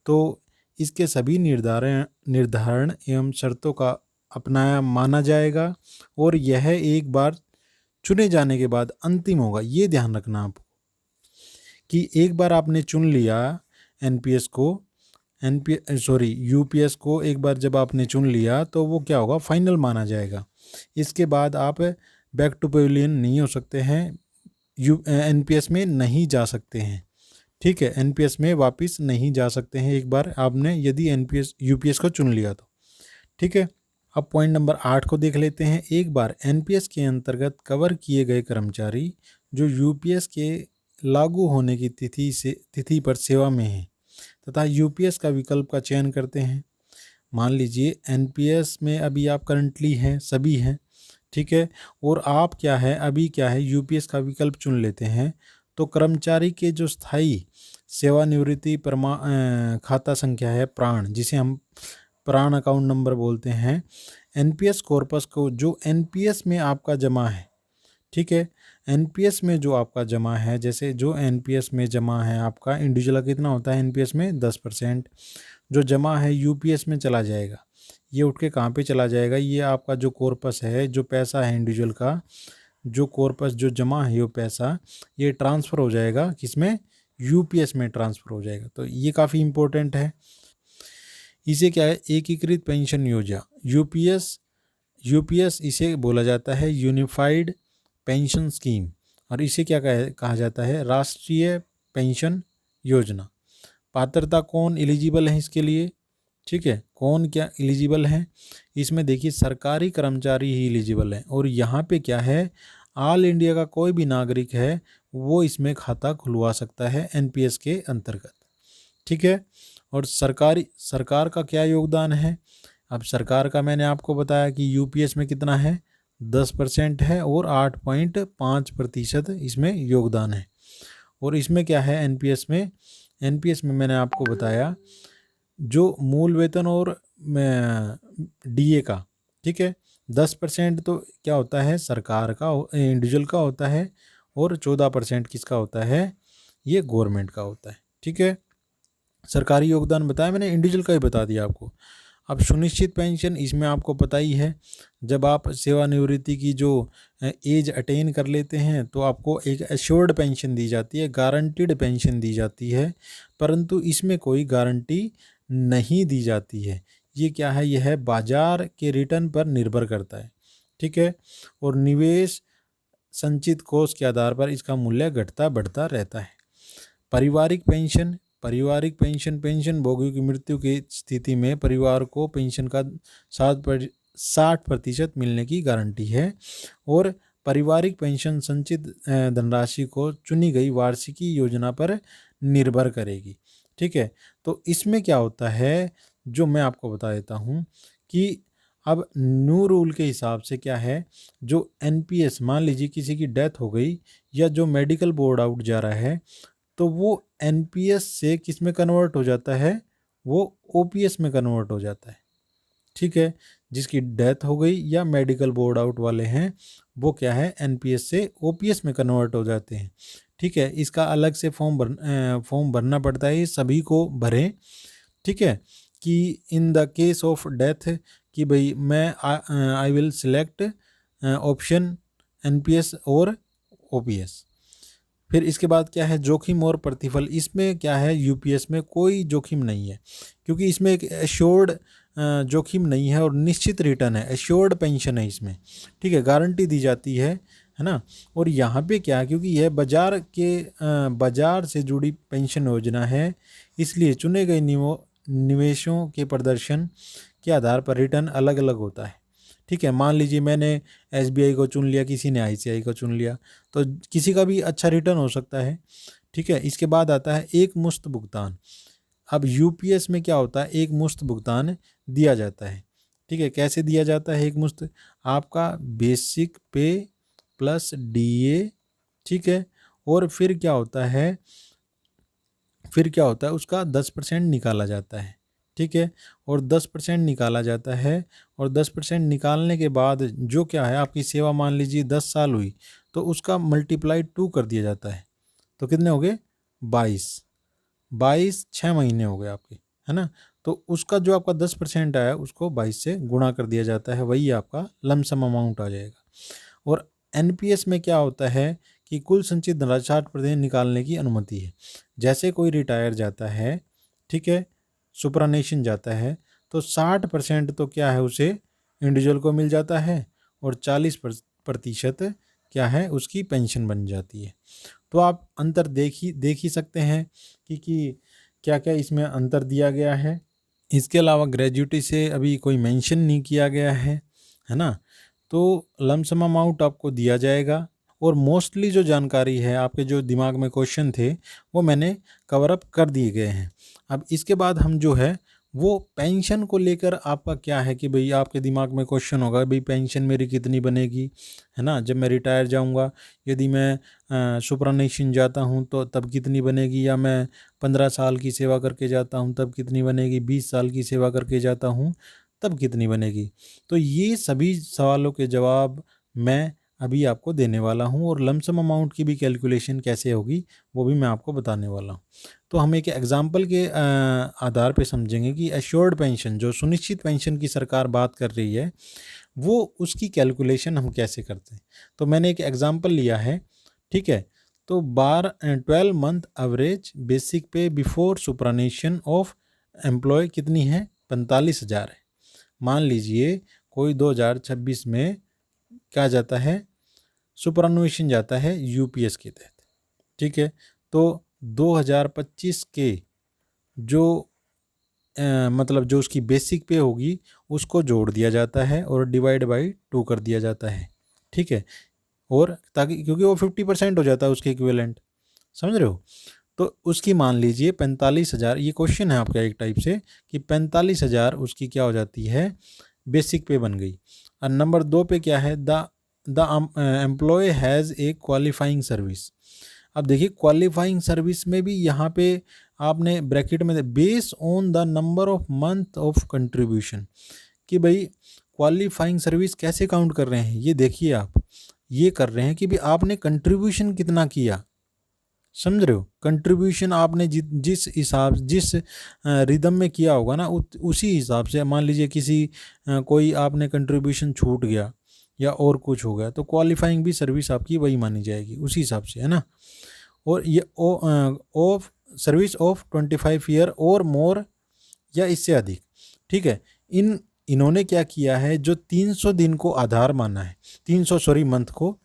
तो इसके सभी निर्धारण एवं शर्तों का अपनाया माना जाएगा और यह एक बार चुने जाने के बाद अंतिम होगा। ये ध्यान रखना आपको कि एक बार आपने चुन लिया यूपीएस को एक बार जब आपने चुन लिया तो वो क्या होगा, फाइनल माना जाएगा। इसके बाद आप बैक टू पेविलियन नहीं हो सकते हैं, एनपीएस में नहीं जा सकते हैं। ठीक है, एनपीएस में वापस नहीं जा सकते हैं एक बार आपने यदि यूपीएस को चुन लिया तो। ठीक है, अब पॉइंट नंबर 8 को देख लेते हैं। एक बार एनपीएस के अंतर्गत कवर किए गए कर्मचारी जो यूपीएस के लागू होने की तिथि पर सेवा में हैं तथा यूपीएस का विकल्प का चयन करते हैं। मान लीजिए एनपीएस में अभी आप करंटली हैं, सभी हैं, ठीक है, और आप अभी यूपीएस का विकल्प चुन लेते हैं, तो कर्मचारी के जो स्थायी सेवानिवृत्ति खाता संख्या है प्राण, जिसे हम प्राण अकाउंट नंबर बोलते हैं, एनपीएस कॉर्पस को जो एनपीएस में आपका जमा है, ठीक है, एनपीएस में जो आपका जमा है, जैसे जो एनपीएस में जमा है आपका इंडिविजुअल का कितना होता है एनपीएस में 10%, जो जमा है यूपीएस में चला जाएगा। ये उठ के कहाँ पे चला जाएगा, ये आपका जो कॉर्पस है, जो पैसा है इंडिविजुअल का, जो कॉर्पस जो जमा है ये पैसा, ये ट्रांसफ़र हो जाएगा किसमें, यूपीएस में ट्रांसफ़र हो जाएगा। तो ये काफ़ी इम्पोर्टेंट है। इसे क्या है, एकीकृत पेंशन योजना, यूपीएस इसे बोला जाता है यूनिफाइड पेंशन स्कीम, और इसे क्या कहा जाता है, राष्ट्रीय पेंशन योजना। पात्रता कौन एलिजिबल है इसके लिए, ठीक है, कौन क्या एलिजिबल है, इसमें देखिए सरकारी कर्मचारी ही एलिजिबल है, और यहाँ पे क्या है, ऑल इंडिया का कोई भी नागरिक है वो इसमें खाता खुलवा सकता है एनपीएस के अंतर्गत। ठीक है, और सरकार का क्या योगदान है, अब सरकार का मैंने आपको बताया कि यूपीएस में कितना है 10% है और 8.5% इसमें योगदान है। और इसमें क्या है एनपीएस में मैंने आपको बताया जो मूल वेतन और डीए का, ठीक है, 10% तो क्या होता है सरकार का, इंडिविजुअल का होता है, और 14% किसका होता है, ये गवर्नमेंट का होता है। ठीक है, सरकारी योगदान बताया मैंने, इंडिविजुअल का ही बता दिया आपको। अब सुनिश्चित पेंशन, इसमें आपको पता ही है, जब आप सेवानिवृत्ति की जो एज अटेन कर लेते हैं तो आपको एक एश्योर्ड पेंशन दी जाती है, गारंटीड पेंशन दी जाती है, परंतु इसमें कोई गारंटी नहीं दी जाती है। ये क्या है, यह है बाजार के रिटर्न पर निर्भर करता है। ठीक है, और निवेश संचित कोष के आधार पर इसका मूल्य घटता बढ़ता रहता है। पारिवारिक पेंशन पेंशन भोगियों की मृत्यु की स्थिति में परिवार को पेंशन का 60% मिलने की गारंटी है, और पारिवारिक पेंशन संचित धनराशि को चुनी गई वार्षिकी योजना पर निर्भर करेगी। ठीक है, तो इसमें क्या होता है जो मैं आपको बता देता हूँ कि अब न्यू रूल के हिसाब से क्या है, जो एनपीएस मान लीजिए किसी की डेथ हो गई या जो मेडिकल बोर्ड आउट जा रहा है, तो वो एनपीएस से किस में कन्वर्ट हो जाता है, वो ओपीएस में कन्वर्ट हो जाता है। ठीक है, जिसकी डेथ हो गई या मेडिकल बोर्ड आउट वाले हैं वो क्या है एनपीएस से ओपीएस में कन्वर्ट हो जाते हैं। ठीक है, इसका अलग से फॉर्म भरना पड़ता है, ये सभी को भरें। ठीक है, कि in the case of death कि भाई मैं I will select option NPS और ओपीएस। फिर इसके बाद क्या है, जोखिम और प्रतिफल, इसमें क्या है यूपीएस में कोई जोखिम नहीं है, क्योंकि इसमें एक एश्योर्ड जोखिम नहीं है और निश्चित रिटर्न है, एश्योर्ड पेंशन है इसमें। ठीक है, गारंटी दी जाती है ना। और यहाँ पे क्या है, क्योंकि यह बाजार से जुड़ी पेंशन योजना है, इसलिए चुने गए निवेशों के प्रदर्शन के आधार पर रिटर्न अलग अलग होता है। ठीक है, मान लीजिए मैंने एसबीआई को चुन लिया, किसी ने आईसीआई को चुन लिया, तो किसी का भी अच्छा रिटर्न हो सकता है। ठीक है, इसके बाद आता है एक मुश्त भुगतान। अब यूपीएस में क्या होता है, एक मुश्त भुगतान दिया जाता है। ठीक है, कैसे दिया जाता है एक मुश्त, आपका बेसिक पे प्लस DA, ठीक है। और फिर क्या होता है, उसका 10% निकाला जाता है, ठीक है। और 10% निकाला जाता है, और 10% निकालने के बाद जो क्या है, आपकी सेवा मान लीजिए 10 साल हुई, तो उसका मल्टीप्लाई 2 कर दिया जाता है। तो कितने हो गए? 22 6 महीने हो गए आपके, है ना। तो उसका जो आपका 10% आया उसको 22 से गुणा कर दिया जाता है, वही आपका लमसम अमाउंट आ जाएगा। और NPS में क्या होता है कि कुल संचित धनराशि 60% निकालने की अनुमति है। जैसे कोई रिटायर जाता है, ठीक है, सुपरानेशन जाता है, तो 60% तो क्या है उसे इंडिविजुअल को मिल जाता है, और 40% क्या है उसकी पेंशन बन जाती है। तो आप अंतर देख ही सकते हैं कि क्या क्या इसमें अंतर दिया गया है। इसके अलावा ग्रेजुइटी से अभी कोई मेंशन नहीं किया गया है ना। तो लमसम अमाउंट आपको दिया जाएगा, और मोस्टली जो जानकारी है आपके जो दिमाग में क्वेश्चन थे वो मैंने कवर अप कर दिए गए हैं। अब इसके बाद हम जो है वो पेंशन को लेकर आपका क्या है कि भाई आपके दिमाग में क्वेश्चन होगा, भाई पेंशन मेरी कितनी बनेगी, है ना, जब मैं रिटायर जाऊंगा। यदि मैं सुपरनेशन जाता हूं तो तब कितनी बनेगी, या मैं 15 साल की सेवा करके जाता हूं तब कितनी बनेगी, 20 साल की सेवा करके जाता हूं तब कितनी बनेगी। तो ये सभी सवालों के जवाब मैं अभी आपको देने वाला हूं, और लमसम अमाउंट की भी कैलकुलेशन कैसे होगी वो भी मैं आपको बताने वाला हूं। तो हम एक एग्जाम्पल के आधार पे समझेंगे कि एश्योर्ड पेंशन, जो सुनिश्चित पेंशन की सरकार बात कर रही है, वो उसकी कैलकुलेशन हम कैसे करते हैं। तो मैंने एक एग्जाम्पल लिया है, ठीक है। तो 12 मंथ एवरेज बेसिक पे बिफोर सुपरानेशन ऑफ एम्प्लॉय कितनी है? 45,000 है। मान लीजिए कोई 2026 में क्या जाता है, सुपरन्वेशन जाता है UPS के तहत, ठीक है। तो 2025 के जो मतलब जो उसकी बेसिक पे होगी उसको जोड़ दिया जाता है और डिवाइड बाई 2 कर दिया जाता है, ठीक है। और ताकि क्योंकि वो 50% हो जाता है उसके इक्विवेलेंट, समझ रहे हो। तो उसकी मान लीजिए 45,000, ये क्वेश्चन है आपका एक टाइप से कि 45,000 उसकी क्या हो जाती है, बेसिक पे बन गई। और नंबर 2 पे क्या है, the employee has a qualifying service. अब देखिए क्वालिफाइंग सर्विस में भी यहाँ पे आपने ब्रैकेट में base on the number of month of contribution, कि भाई क्वालिफाइंग सर्विस कैसे काउंट कर रहे हैं, ये देखिए आप ये कर रहे हैं कि भाई आपने कंट्रीब्यूशन कितना किया, समझ रहे हो। कंट्रीब्यूशन आपने जिस हिसाब जिस रिदम में किया होगा ना उसी हिसाब से, मान लीजिए किसी कोई आपने कंट्रीब्यूशन छूट गया या और कुछ हो गया, तो क्वालिफाइंग भी सर्विस आपकी वही मानी जाएगी उसी हिसाब से, है ना। और ये ऑफ सर्विस ऑफ 25 ईयर और मोर, या इससे अधिक, ठीक है। इन्होंने क्या किया है, जो 300 दिन को आधार माना है, 300 मंथ को,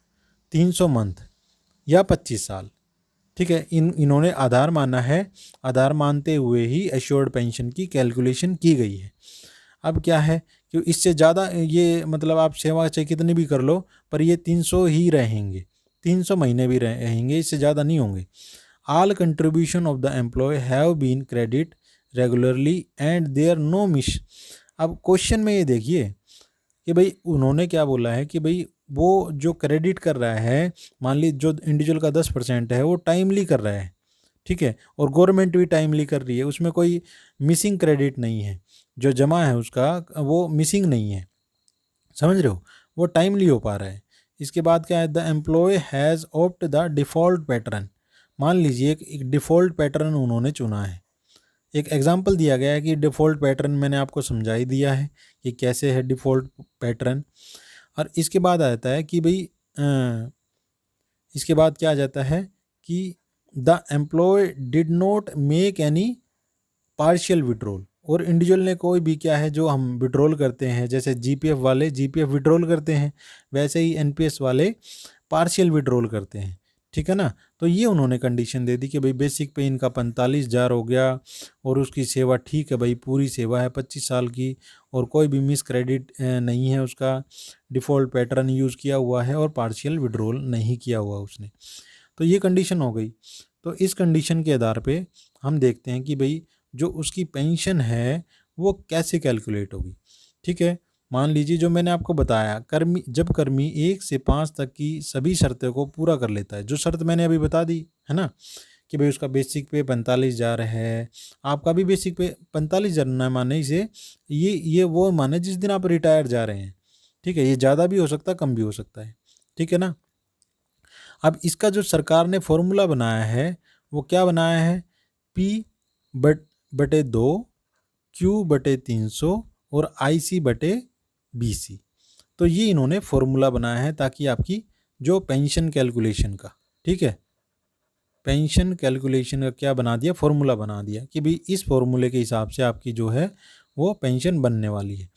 300 मंथ या 25 साल, ठीक है, इन्होंने आधार माना है। आधार मानते हुए ही एश्योर्ड पेंशन की कैलकुलेशन की गई है। अब क्या है कि इससे ज़्यादा ये मतलब आप सेवा चाहे कितनी भी कर लो, पर ये 300 ही रहेंगे, 300 महीने भी रहेंगे, इससे ज़्यादा नहीं होंगे। All contribution of the employee have been credit regularly and there no miss. अब क्वेश्चन में ये देखिए कि भाई उन्होंने क्या बोला है कि भाई वो जो क्रेडिट कर रहा है, मान ली जो इंडिविजुअल का 10% है वो टाइमली कर रहा है, ठीक है, और गवर्नमेंट भी टाइमली कर रही है, उसमें कोई मिसिंग क्रेडिट नहीं है, जो जमा है उसका वो मिसिंग नहीं है, समझ रहे हो, वो टाइमली हो पा रहा है। इसके बाद क्या है, the employee has opt the default pattern. मान लीजिए एक डिफ़ॉल्ट पैटर्न उन्होंने चुना है। एक एग्जांपल दिया गया है कि डिफ़ॉल्ट पैटर्न मैंने आपको समझा ही दिया है कि कैसे है डिफ़ॉल्ट पैटर्न। और इसके बाद आ जाता है कि भाई इसके बाद क्या आ जाता है कि the employee did not make any partial withdrawal. और इंडिविजुअल ने कोई भी क्या है जो हम विड्रॉल करते हैं, जैसे GPF वाले GPF विड्रॉल करते हैं, वैसे ही NPS वाले पार्शियल विड्रॉल करते हैं, ठीक है ना। तो ये उन्होंने कंडीशन दे दी कि भाई बेसिक पे इनका 45,000 हो गया, और उसकी सेवा ठीक है भाई, पूरी सेवा है 25 साल की, और कोई भी मिस क्रेडिट नहीं है, उसका डिफ़ॉल्ट पैटर्न यूज़ किया हुआ है और पार्शियल विड्रॉल नहीं किया हुआ उसने। तो ये कंडीशन हो गई। तो इस कंडीशन के आधार पे हम देखते हैं कि भाई जो उसकी पेंशन है वो कैसे कैलकुलेट होगी, ठीक है। मान लीजिए जो मैंने आपको बताया, जब कर्मी 1 से 5 तक की सभी शर्तों को पूरा कर लेता है, जो शर्त मैंने अभी बता दी है ना, कि भाई उसका बेसिक पे 45,000 है, आपका भी बेसिक पे 45,000 न माने इसे, ये वो माने जिस दिन आप रिटायर जा रहे हैं, ठीक है। ये ज़्यादा भी हो सकता है, कम भी हो सकता है, ठीक है ना। अब इसका जो सरकार ने फॉर्मूला बनाया है वो क्या बनाया है, P/2 Q/300 और IC/BC। तो ये इन्होंने फॉर्मूला बनाया है ताकि आपकी जो पेंशन कैलकुलेशन का, ठीक है, पेंशन कैलकुलेशन का क्या बना दिया, फॉर्मूला बना दिया कि भाई इस फॉर्मूले के हिसाब से आपकी जो है वो पेंशन बनने वाली है।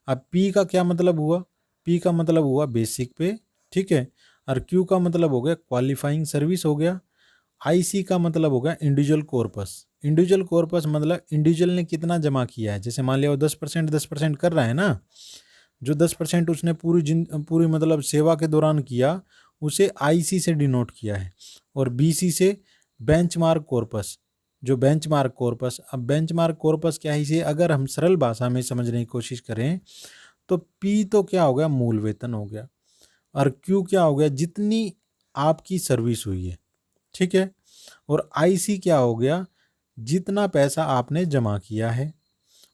अब पी का क्या मतलब हुआ, पी का मतलब हुआ बेसिक पे, ठीक है, और क्यू का मतलब हो गया क्वालिफाइंग सर्विस हो गया, आईसी का मतलब हो गया इंडिविजुअल कॉर्पस। इंडिविजुअल कॉर्पस मतलब इंडिविजुअल ने कितना जमा किया है, जैसे मान लिया वो 10% कर रहा है ना, जो 10% उसने पूरी मतलब सेवा के दौरान किया उसे आईसी से डिनोट किया है, और बीसी से बेंचमार्क कॉर्पस, जो बेंचमार्क कॉर्पस। अब बेंचमार्क कॉर्पस क्या है, इसे अगर हम सरल भाषा में समझने की कोशिश करें तो पी तो क्या हो गया, मूल वेतन हो गया, और क्यू क्या हो गया, जितनी आपकी सर्विस हुई है, ठीक है, और आईसी क्या हो गया, जितना पैसा आपने जमा किया है,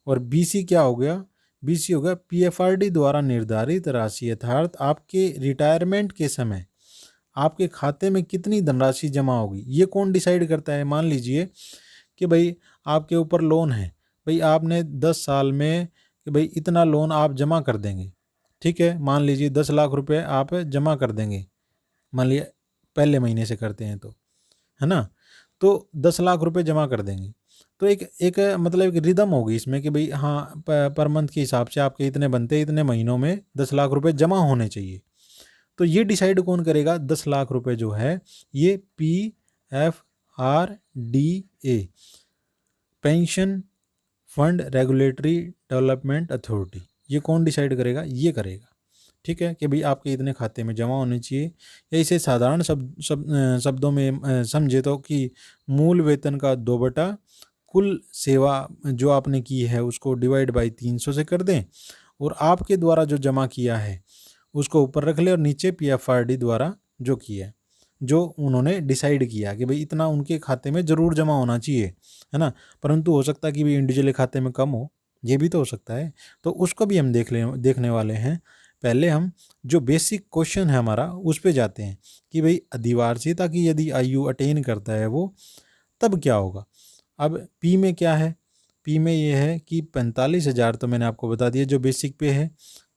और बीसी क्या हो गया, बीसी हो गया पीएफआरडी द्वारा निर्धारित राशि, अर्थात आपके रिटायरमेंट के समय आपके खाते में कितनी धनराशि जमा होगी। ये कौन डिसाइड करता है, मान लीजिए कि भाई आपके ऊपर लोन है, भाई आपने 10 साल में कि भाई इतना लोन आप जमा कर देंगे, ठीक है, मान लीजिए 10 लाख रुपए आप जमा कर देंगे, मान लिया पहले महीने से करते हैं तो, है ना, तो 10 लाख रुपए जमा कर देंगे। तो एक एक मतलब एक रिदम होगी इसमें कि भाई हाँ पर मंथ के हिसाब से आपके इतने बनते, इतने महीनों में 10 लाख रुपए जमा होने चाहिए। तो ये डिसाइड कौन करेगा, 10 लाख रुपए जो है ये PFRDA, pension fund regulatory development authority, ये कौन डिसाइड करेगा, ये करेगा, ठीक है, कि भाई आपके इतने खाते में जमा होने चाहिए। या इसे साधारण शब्दों में समझे तो कि मूल वेतन का 2 कुल सेवा जो आपने की है उसको डिवाइड बाई 300 से कर दें, और आपके द्वारा जो जमा किया है उसको ऊपर रख ले, और नीचे PFRD द्वारा जो किया है, जो उन्होंने डिसाइड किया कि भाई इतना उनके खाते में ज़रूर जमा होना चाहिए, है ना। परंतु हो सकता है कि भाई इंडिविजुअल खाते में कम हो, ये भी तो हो सकता है, तो उसको भी हम देखने वाले हैं। पहले हम जो बेसिक क्वेश्चन है हमारा उस पे जाते हैं कि भाई अधिवार्षिता की यदि आयु अटेन करता है वो, तब क्या होगा। अब पी में क्या है, पी में ये है कि 45,000 तो मैंने आपको बता दिया जो बेसिक पे है,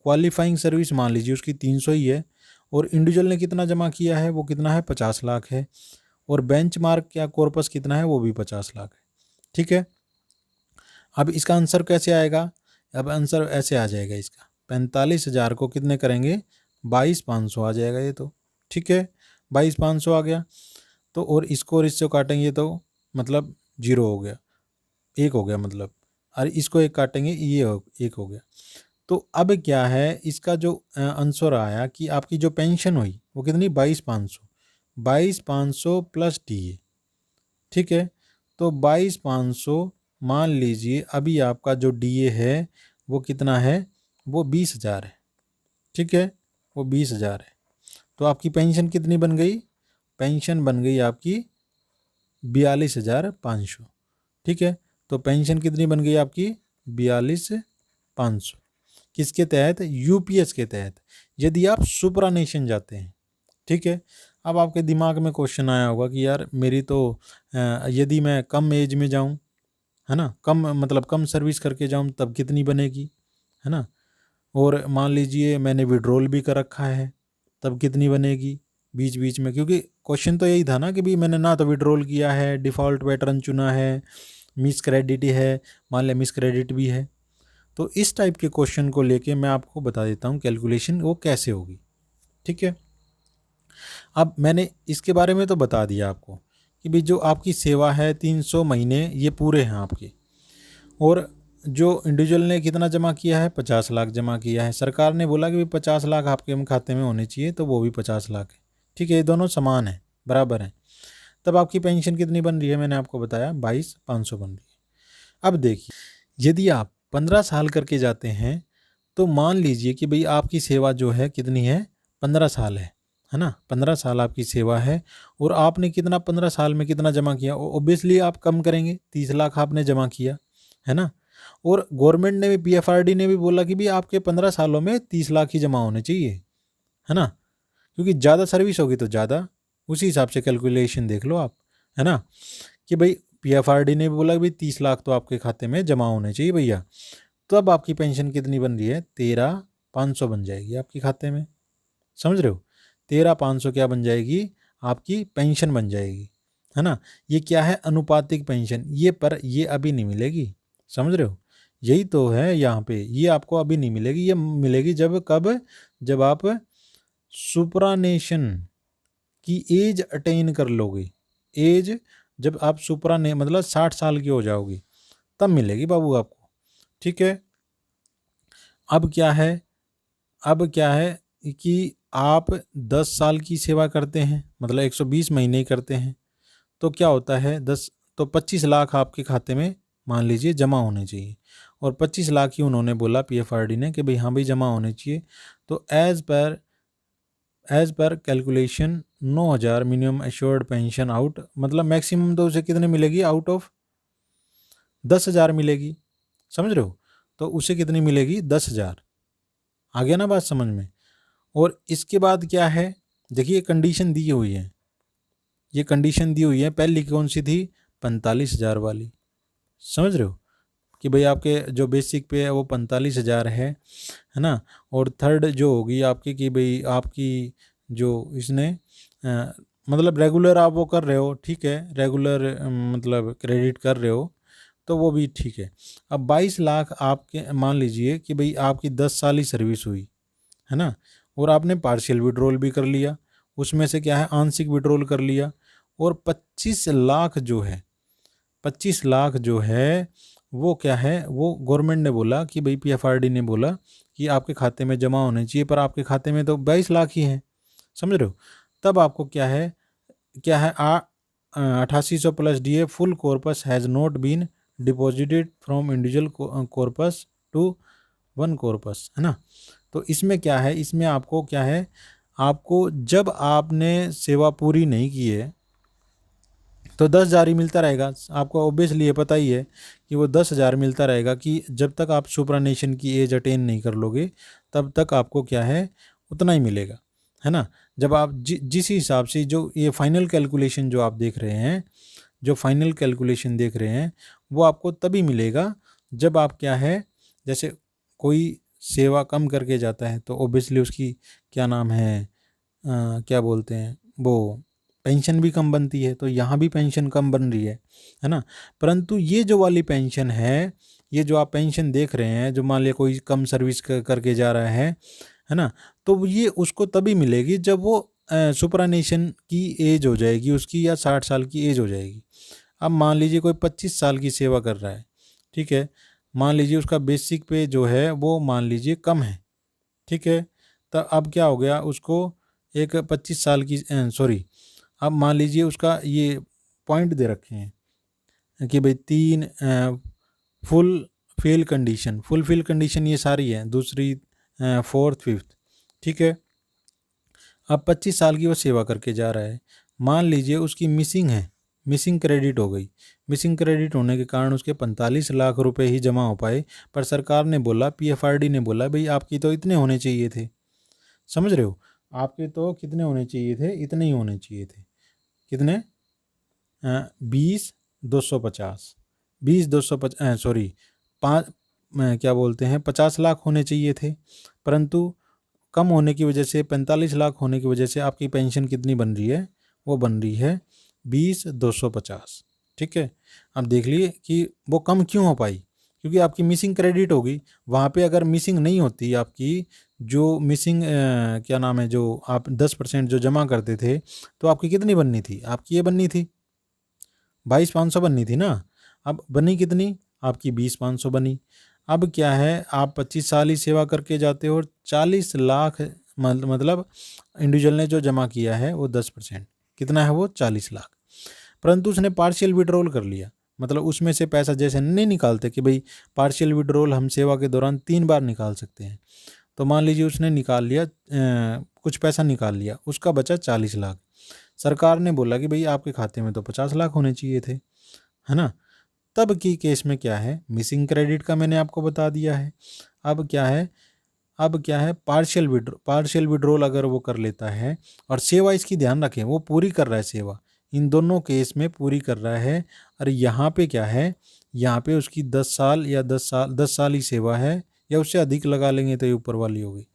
क्वालिफाइंग सर्विस मान लीजिए उसकी 300 ही है, और इंडिविजुअल ने कितना जमा किया है वो कितना है, 50 लाख है, और बेंचमार्क क्या कॉर्पस कितना है वो भी 50 लाख है, ठीक है। अब इसका आंसर कैसे आएगा, अब आंसर ऐसे आ जाएगा इसका, 45,000 को कितने करेंगे, 22,500 आ जाएगा ये तो, ठीक है, 22,500 आ गया। तो और इसको और इससे काटेंगे तो मतलब 0 हो गया, 1 हो गया मतलब, और इसको 1 काटेंगे ये 1 हो गया। तो अब क्या है, इसका जो आंसर आया कि आपकी जो पेंशन हुई वो कितनी, 22,500, 22,500 प्लस DA, ठीक है। तो 22,500 मान लीजिए अभी आपका जो DA है वो कितना है, वो 20,000 है, ठीक है, वो 20,000 है। तो आपकी पेंशन कितनी बन गई, पेंशन बन गई आपकी 42,500, ठीक है। तो पेंशन कितनी बन गई आपकी, 42,500, किसके तहत, यूपीएस के तहत, यदि आप सुपरानेशन जाते हैं, ठीक है। अब आपके दिमाग में क्वेश्चन आया होगा कि यार मेरी तो यदि मैं कम एज में जाऊं, है ना, कम मतलब कम सर्विस करके जाऊं तब कितनी बनेगी, है ना, और मान लीजिए मैंने विड्रॉल भी कर रखा है तब कितनी बनेगी बीच बीच में, क्योंकि क्वेश्चन तो यही था ना कि भाई मैंने ना तो विड्रॉल किया है, डिफ़ॉल्ट पैटर्न चुना है, मिस क्रेडिट है, मान लिया मिस क्रेडिट भी है। तो इस टाइप के क्वेश्चन को लेके मैं आपको बता देता हूँ कैलकुलेशन वो कैसे होगी, ठीक है। अब मैंने इसके बारे में तो बता दिया आपको कि भाई जो आपकी सेवा है 300 महीने ये पूरे हैं आपके, और जो इंडिविजुअल ने कितना जमा किया है, 50 लाख जमा किया है। सरकार ने बोला कि भाई 50 लाख आपके खाते में होने चाहिए, तो वो भी 50 लाख है, ठीक है, ये दोनों समान है, बराबर हैं। तब आपकी पेंशन कितनी बन रही है, मैंने आपको बताया 22,500 बन रही है। अब देखिए, यदि आप 15 साल करके जाते हैं तो मान लीजिए कि भाई आपकी सेवा जो है कितनी है, 15 साल है ना, 15 साल आपकी सेवा है, और आपने कितना 15 साल में कितना जमा किया, ओब्वियसली आप कम करेंगे, 30 लाख आपने जमा किया है ना। और गवर्नमेंट ने भी, पीएफआरडी ने भी बोला कि भाई आपके 15 सालों में 30 लाख ही जमा होने चाहिए, है ना, क्योंकि ज़्यादा सर्विस होगी तो ज़्यादा, उसी हिसाब से कैलकुलेशन देख लो आप, है ना, कि भाई पीएफआरडी ने भी बोला कि भाई 30 लाख तो आपके खाते में जमा होने चाहिए भैया। तो अब आपकी पेंशन कितनी बन रही है, 13,500 बन जाएगी आपके खाते में, समझ रहे हो, 13,500 क्या बन जाएगी, आपकी पेंशन बन जाएगी, है ना। ये क्या है, अनुपातिक पेंशन, ये पर ये अभी नहीं मिलेगी, समझ रहे हो, यही तो है यहाँ पे, ये आपको अभी नहीं मिलेगी, ये मिलेगी जब, कब, जब आप सुपरानेशन की एज अटेन कर लोगे, एज जब आप सुपराने मतलब 60 साल की हो जाओगे तब मिलेगी बाबू आपको, ठीक है। अब क्या है, अब क्या है कि आप 10 साल की सेवा करते हैं, मतलब 120 महीने ही करते हैं, तो क्या होता है 10, तो 25 लाख आपके खाते में मान लीजिए जमा होने चाहिए, और 25 लाख ही उन्होंने बोला पीएफआरडी ने कि भाई हाँ भाई जमा होने चाहिए। तो as per calculation 9,000 minimum assured pension out, मतलब मैक्सिमम तो उसे कितने मिलेगी, आउट ऑफ 10,000 मिलेगी, समझ रहे हो, तो उसे कितनी मिलेगी, 10,000, आ गया ना बात समझ में। और इसके बाद क्या है, देखिए कंडीशन दी हुई है, ये कंडीशन दी हुई है, पहली कौन सी थी, 45,000 वाली, समझ रहे हो, कि भाई आपके जो बेसिक पे है वो 45,000 है ना। और थर्ड जो होगी आपकी कि भाई आपकी जो इसने मतलब रेगुलर आप वो कर रहे हो, ठीक है, रेगुलर मतलब क्रेडिट कर रहे हो तो वो भी ठीक है। अब 22 लाख आपके, मान लीजिए कि भाई आपकी 10 साल ही सर्विस हुई है ना, और आपने पार्शियल विड्रॉल भी कर लिया, उसमें से क्या है आंशिक विड्रॉल कर लिया, और 25 लाख जो है, 25 लाख जो है वो क्या है, वो गवर्नमेंट ने बोला कि भाई पीएफआरडी ने बोला कि आपके खाते में जमा होने चाहिए, पर आपके खाते में तो 22 लाख ही हैं, समझ रहे हो। तब आपको क्या है, क्या है 8800 plus DA full corpus has not been deposited from individual corpus to one corpus, है ना। तो इसमें क्या है, इसमें आपको क्या है, आपको जब आपने सेवा पूरी नहीं की है तो 10,000 ही मिलता रहेगा आपको, ऑब्वियसली ये पता ही है कि वो 10,000 मिलता रहेगा, कि जब तक आप सुपरानेशन की एज अटेन नहीं कर लोगे तब तक आपको क्या है उतना ही मिलेगा, है ना। जब आप जिस हिसाब से जो ये फाइनल कैलकुलेशन जो आप देख रहे हैं, जो फाइनल कैलकुलेशन देख रहे हैं वो आपको तभी मिलेगा जब आप क्या है, जैसे कोई सेवा कम करके जाता है तो ऑब्वियसली उसकी क्या नाम है, क्या बोलते हैं वो, पेंशन भी कम बनती है, तो यहाँ भी पेंशन कम बन रही है ना। परंतु ये जो वाली पेंशन है, ये जो आप पेंशन देख रहे हैं, जो मान लिया कोई कम सर्विस करके जा रहा है ना, तो ये उसको तभी मिलेगी जब वो सुपरानेशन की एज हो जाएगी उसकी, या 60 साल की एज हो जाएगी। अब मान लीजिए कोई 25 साल की सेवा कर रहा है, ठीक है, मान लीजिए उसका बेसिक पे जो है वो मान लीजिए कम है, ठीक है, तो अब क्या हो गया, उसको एक 25 साल की सॉरी, अब मान लीजिए उसका ये पॉइंट दे रखे हैं कि भाई 3 फुल फिल कंडीशन ये सारी है, दूसरी, फोर्थ, फिफ्थ, ठीक है। अब 25 साल की वो सेवा करके जा रहा है, मान लीजिए उसकी मिसिंग है, मिसिंग क्रेडिट हो गई, मिसिंग क्रेडिट होने के कारण उसके 45 लाख रुपए ही जमा हो पाए, पर सरकार ने बोला, पीएफआरडी ने बोला भाई आपकी तो इतने होने चाहिए थे, समझ रहे हो, आपके तो कितने होने चाहिए थे, इतने ही होने चाहिए थे, कितने, 20,250, 20,250 सॉरी, पाँच, क्या बोलते हैं 50 लाख होने चाहिए थे, परंतु कम होने की वजह से, 45 लाख होने की वजह से आपकी पेंशन कितनी बन रही है, वो बन रही है 20,250, ठीक है। अब देख लिए कि वो कम क्यों हो पाई, क्योंकि आपकी मिसिंग क्रेडिट होगी, वहाँ पे अगर मिसिंग नहीं होती आपकी, जो मिसिंग क्या नाम है, जो आप 10% जो जमा करते थे, तो आपकी कितनी बननी थी, आपकी ये बननी थी 22,500 बननी थी ना। अब बनी कितनी, आपकी 20,500 बनी। अब क्या है, आप 25 साल ही सेवा करके जाते हो, और 40 लाख मतलब इंडिविजुअल ने जो जमा किया है वो 10%, कितना है वो 40 लाख, परंतु उसने पार्शियल विड्रॉल कर लिया, मतलब उसमें से पैसा जैसे नहीं निकालते कि भाई पार्शियल विड्रॉल हम सेवा के दौरान 3 बार निकाल सकते हैं। तो मान लीजिए उसने निकाल लिया, कुछ पैसा निकाल लिया, उसका बचा 40 लाख। सरकार ने बोला कि भाई आपके खाते में तो 50 लाख होने चाहिए थे, है ना। तब की केस में क्या है, मिसिंग क्रेडिट का मैंने आपको बता दिया है। अब क्या है पार्शियल विड्रॉल अगर वो कर लेता है, और सेवा इसकी ध्यान रखें वो पूरी कर रहा है, सेवा इन दोनों केस में पूरी कर रहा है। और यहाँ पे क्या है, यहाँ पे उसकी 10 साल या 10 साल ही सेवा है, या उससे अधिक लगा लेंगे तो ये ऊपर वाली होगी,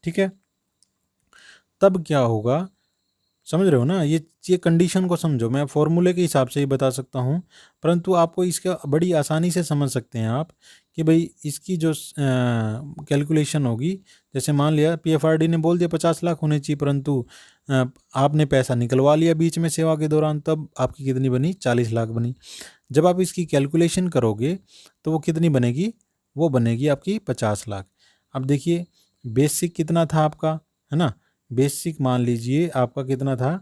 ठीक है। तब क्या होगा, समझ रहे हो ना, ये कंडीशन को समझो। मैं फॉर्मूले के हिसाब से ही बता सकता हूँ, परंतु आपको इसका बड़ी आसानी से समझ सकते हैं आप कि भाई इसकी जो कैलकुलेशन होगी, जैसे मान लिया पीएफआरडी ने बोल दिया 50 लाख होने चाहिए, परंतु आपने पैसा निकलवा लिया बीच में सेवा के दौरान, तब आपकी कितनी बनी, 40 लाख बनी। जब आप इसकी कैलकुलेशन करोगे तो वो कितनी बनेगी, वो बनेगी आपकी 50 लाख। अब देखिए बेसिक कितना था आपका, है ना, बेसिक मान लीजिए आपका कितना था,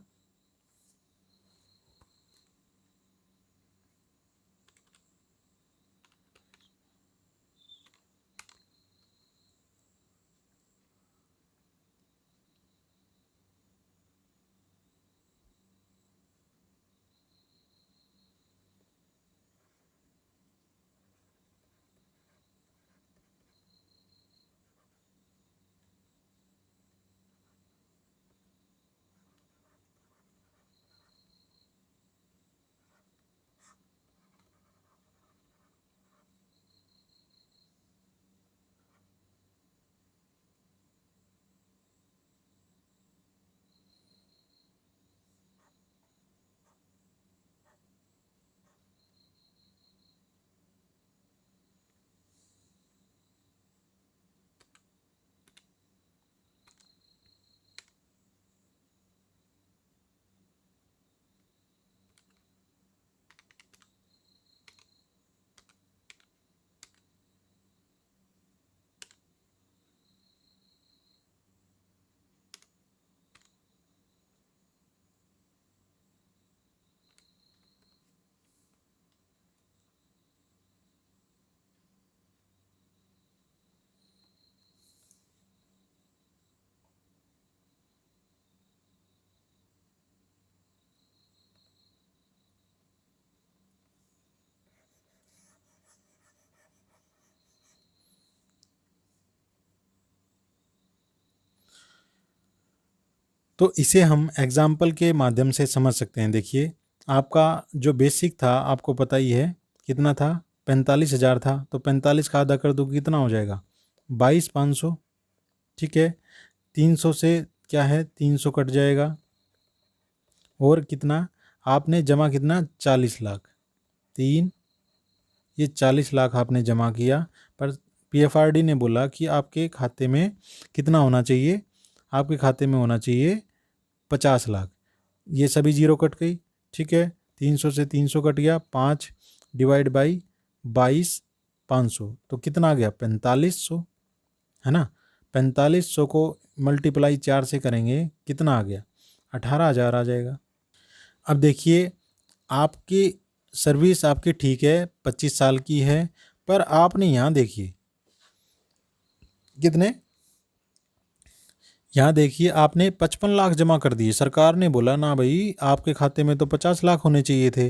तो इसे हम एग्जाम्पल के माध्यम से समझ सकते हैं। देखिए आपका जो बेसिक था आपको पता ही है कितना था, 45,000 था, तो 45 का आधा कर दो कितना हो जाएगा, 22,500, ठीक है। 300 से क्या है, 300 कट जाएगा, और कितना आपने जमा, कितना 40 लाख, ये 40 लाख आपने जमा किया। पर पीएफआरडी ने बोला कि आपके खाते में कितना होना चाहिए, आपके खाते में होना चाहिए 50 लाख। ये सभी जीरो कट गई, ठीक है। 300 से 300 कट गया, 5 डिवाइड बाई 22,500, तो कितना आ गया, 4500, है ना। 4500 को मल्टीप्लाई 4 से करेंगे, कितना आ गया, 18,000 आ जाएगा। अब देखिए आपकी सर्विस आपकी ठीक है, 25 साल की है, पर आपने यहाँ देखिए कितने, यहाँ देखिए आपने 55 लाख जमा कर दिए। सरकार ने बोला ना भाई आपके खाते में तो 50 लाख होने चाहिए थे,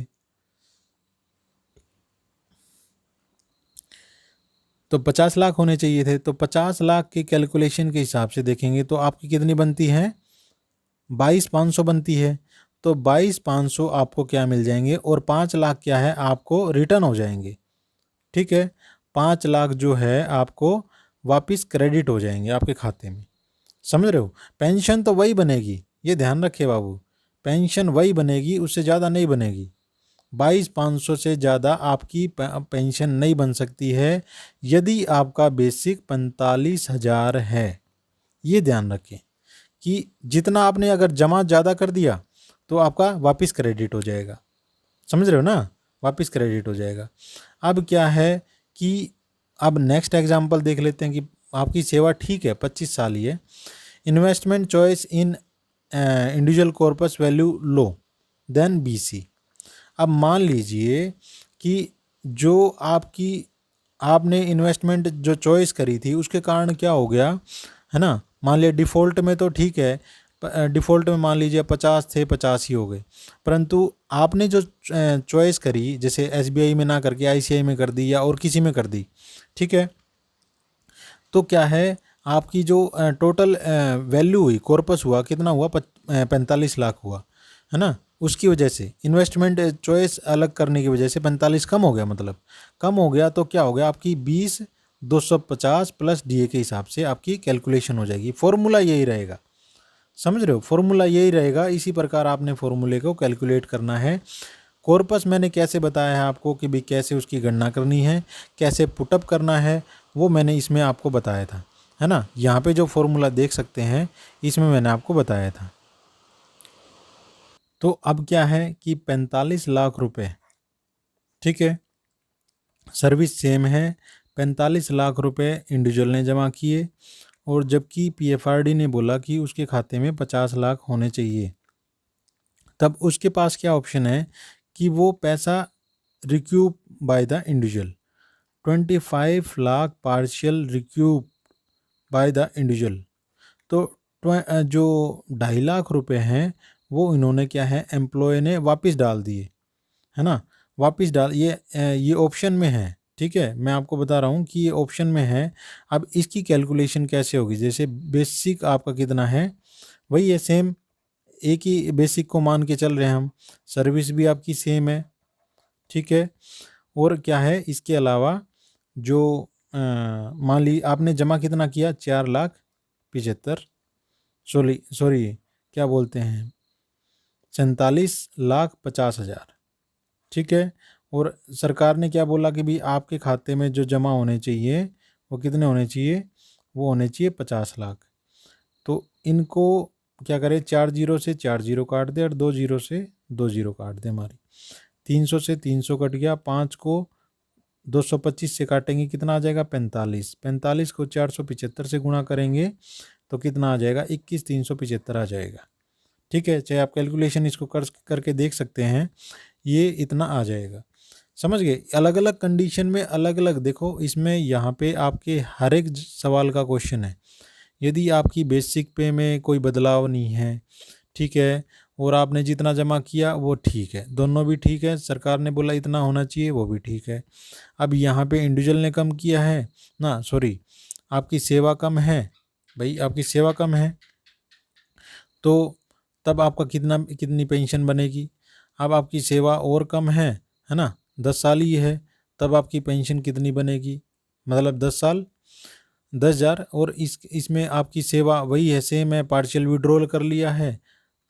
तो 50 लाख होने चाहिए थे। तो 50 लाख के कैलकुलेशन के हिसाब से देखेंगे तो आपकी कितनी बनती है, 22,500 बनती है। तो 22,500 आपको क्या मिल जाएंगे, और 5 लाख क्या है आपको रिटर्न हो जाएंगे, ठीक है। 5 लाख जो है आपको वापस क्रेडिट हो जाएंगे आपके खाते में, समझ रहे हो। पेंशन तो वही बनेगी, ये ध्यान रखे बाबू, पेंशन वही बनेगी, उससे ज़्यादा नहीं बनेगी। 22,500 से ज़्यादा आपकी पेंशन नहीं बन सकती है यदि आपका बेसिक 45,000 है। ये ध्यान रखें कि जितना आपने अगर जमा ज़्यादा कर दिया तो आपका वापस क्रेडिट हो जाएगा, समझ रहे हो ना, वापस क्रेडिट हो जाएगा। अब क्या है कि अब नेक्स्ट एग्जांपल देख लेते हैं कि आपकी सेवा ठीक है, 25 साल ही है। Investment choice in individual corpus value low then BC. अब मान लीजिए कि जो आपने इन्वेस्टमेंट जो चॉइस करी थी उसके कारण क्या हो गया, है ना। मान लिया डिफ़ॉल्ट में तो ठीक है, डिफ़ॉल्ट में मान लीजिए 50 थे 50 ही हो गए, परंतु आपने जो चॉइस करी, जैसे एसबीआई में ना करके आईसीआई में कर दी या और किसी में कर दी, ठीक है, तो क्या है आपकी जो टोटल वैल्यू हुई, कॉर्पस हुआ, कितना हुआ, 45 लाख हुआ, है ना। उसकी वजह से इन्वेस्टमेंट चॉइस अलग करने की वजह से 45 कम हो गया, मतलब कम हो गया, तो क्या हो गया आपकी 20,250 प्लस डीए के हिसाब से आपकी कैलकुलेशन हो जाएगी। फॉर्मूला यही रहेगा, समझ रहे हो, फॉर्मूला यही रहेगा। इसी प्रकार आपने फॉर्मूले को कैलकुलेट करना है। कॉर्पस मैंने कैसे बताया है आपको कि भाई कैसे उसकी गणना करनी है, कैसे पुटअप करना है, वो मैंने इसमें आपको बताया था, है ना। यहाँ पे जो फॉर्मूला देख सकते हैं इसमें मैंने आपको बताया था। तो अब क्या है कि 45 लाख रुपए, ठीक है, सर्विस सेम है, 45 लाख रुपए इंडिविजुअल ने जमा किए, और जबकि पीएफआरडी ने बोला कि उसके खाते में 50 लाख होने चाहिए, तब उसके पास क्या ऑप्शन है कि वो पैसा रिक्यूब by the individual, 25 lakh partial रिक्यूब by the individual. तो जो 2.5 लाख रुपए हैं वो इन्होंने क्या है एम्प्लॉय ने वापस डाल दिए, है ना। वापस डाल, ये ऑप्शन में है, ठीक है, मैं आपको बता रहा हूँ कि ये ऑप्शन में है। अब इसकी कैलकुलेशन कैसे होगी, जैसे बेसिक आपका कितना है वही है सेम, एक ही बेसिक को मान के चल रहे हैं हम, सर्विस भी आपकी सेम है, ठीक है। और क्या है इसके अलावा जो मान ली आपने जमा कितना किया, 4,75,000, सॉरी क्या बोलते हैं, 47,50,000, ठीक है। और सरकार ने क्या बोला कि भाई आपके खाते में जो जमा होने चाहिए वो कितने होने चाहिए, वो होने चाहिए 50 लाख। तो इनको क्या करें, 4 जीरो से 4 जीरो काट दे और 2 जीरो से 2 जीरो काट दे, हमारी 300 से 300 कट गया, 5 को 225 से काटेंगे कितना आ जाएगा, 45, 45 को 475 से गुणा करेंगे तो कितना आ जाएगा, 21,375 आ जाएगा, ठीक है। चाहे आप कैलकुलेशन इसको करके देख सकते हैं, ये इतना आ जाएगा, समझ गए। अलग अलग कंडीशन में अलग अलग, देखो इसमें यहाँ पे आपके हर एक सवाल का क्वेश्चन है। यदि आपकी बेसिक पे में कोई बदलाव नहीं है, ठीक है, और आपने जितना जमा किया वो ठीक है, दोनों भी ठीक है, सरकार ने बोला इतना होना चाहिए वो भी ठीक है। अब यहाँ पे इंडिविजुअल ने कम किया है ना, सॉरी आपकी सेवा कम है, भाई आपकी सेवा कम है, तो तब आपका कितनी पेंशन बनेगी। अब आपकी सेवा और कम है ना, 10 साल ही है, तब आपकी पेंशन कितनी बनेगी, मतलब 10 साल 10,000, और इसमें आपकी सेवा वही है सेम है, पार्शियल विड्रॉल कर लिया है,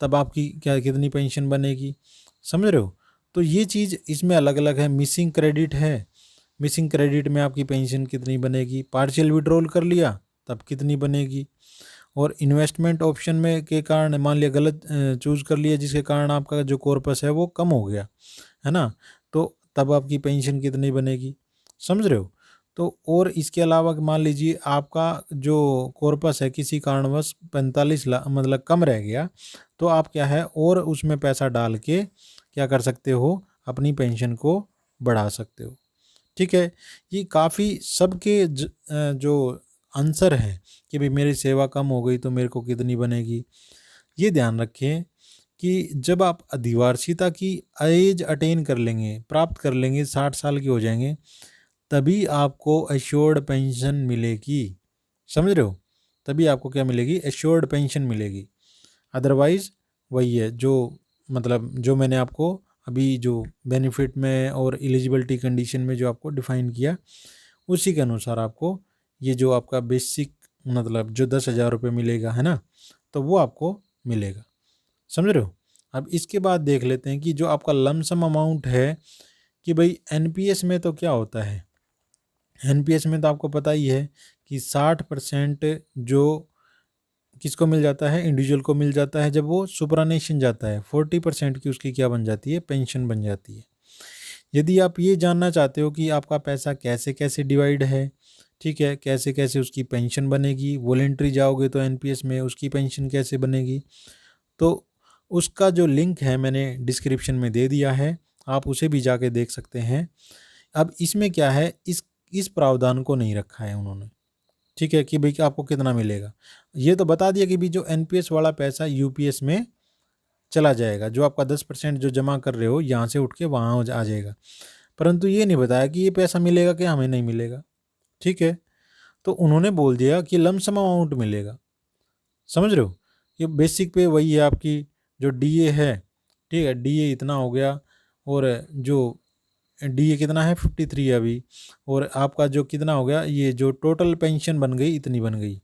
तब आपकी क्या कितनी पेंशन बनेगी, समझ रहे हो। तो ये चीज़ इसमें अलग अलग है। मिसिंग क्रेडिट है, मिसिंग क्रेडिट में आपकी पेंशन कितनी बनेगी, पार्शियल विड्रॉल कर लिया तब कितनी बनेगी, और इन्वेस्टमेंट ऑप्शन में के कारण मान लिया गलत चूज़ कर लिया जिसके कारण आपका जो कॉर्पस है वो कम हो गया, है ना, तो तब आपकी पेंशन कितनी बनेगी, समझ रहे हो। तो और इसके अलावा मान लीजिए आपका जो कॉर्पस है किसी कारणवश 45 लाख मतलब कम रह गया, तो आप क्या है और उसमें पैसा डाल के क्या कर सकते हो, अपनी पेंशन को बढ़ा सकते हो, ठीक है। ये काफ़ी सबके जो आंसर है कि भाई मेरी सेवा कम हो गई तो मेरे को कितनी बनेगी। ये ध्यान रखें कि जब आप अधिवार्षिता की एज अटेन कर लेंगे, प्राप्त कर लेंगे, 60 साल के हो जाएंगे, तभी आपको एश्योर्ड पेंशन मिलेगी, समझ रहे हो, तभी आपको क्या मिलेगी, एश्योर्ड पेंशन मिलेगी। अदरवाइज़ वही है जो मतलब जो मैंने आपको अभी जो बेनिफिट में और एलिजिबिलिटी कंडीशन में जो आपको डिफाइन किया उसी के अनुसार आपको ये जो आपका बेसिक मतलब जो 10,000 रुपये मिलेगा, है ना, तो वो आपको मिलेगा, समझ रहे हो। अब इसके बाद देख लेते हैं कि जो आपका लमसम अमाउंट है कि भाई एनपीएस में तो क्या होता है, एनपीएस में तो आपको पता ही है कि 60% जो किसको मिल जाता है, इंडिविजुअल को मिल जाता है जब वो सुपरानेशन जाता है, 40% की उसकी क्या बन जाती है, पेंशन बन जाती है। यदि आप ये जानना चाहते हो कि आपका पैसा कैसे कैसे डिवाइड है, ठीक है, कैसे कैसे उसकी पेंशन बनेगी, वॉलेंट्री जाओगे तो एनपीएस में उसकी पेंशन कैसे बनेगी, तो उसका जो लिंक है मैंने डिस्क्रिप्शन में दे दिया है, आप उसे भी जाके देख सकते हैं। अब इसमें क्या है, इस प्रावधान को नहीं रखा है उन्होंने, ठीक है, कि भाई कि आपको कितना मिलेगा। ये तो बता दिया कि भी जो एनपीएस वाला पैसा यूपीएस में चला जाएगा, जो आपका 10% जो जमा कर रहे हो यहाँ से उठ के वहाँ आ जाएगा, परंतु ये नहीं बताया कि ये पैसा मिलेगा कि हमें नहीं मिलेगा, ठीक है। तो उन्होंने बोल दिया कि लमसम अमाउंट मिलेगा, समझ रहे हो। ये बेसिक पे वही है आपकी जो डीए है, ठीक है, डीए इतना हो गया, और जो डीए कितना है 53 अभी, और आपका जो कितना हो गया, ये जो टोटल पेंशन बन गई इतनी बन गई,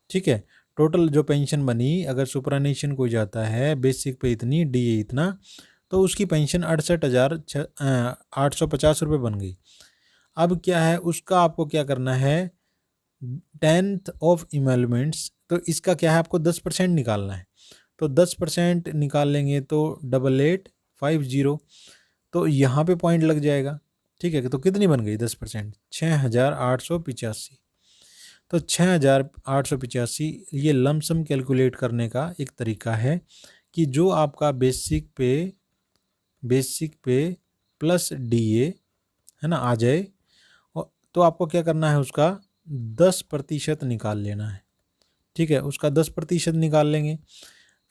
ठीक है। टोटल जो पेंशन बनी, अगर सुपरानेशन कोई जाता है बेसिक पे इतनी, डीए इतना, तो उसकी पेंशन 68,850 रुपये बन गई। अब क्या है, उसका आपको क्या करना है, 10th ऑफ इमलमेंट्स, तो इसका क्या है, आपको 10% निकालना है। तो 10% निकाल लेंगे तो 8850, तो यहाँ पे पॉइंट लग जाएगा, ठीक है। तो कितनी बन गई 10%, 6885। तो 6885 ये लमसम कैलकुलेट करने का एक तरीका है कि जो आपका बेसिक पे प्लस डीए है ना आ जाए, तो आपको क्या करना है, उसका 10% निकाल लेना है, ठीक है। उसका 10% निकाल लेंगे।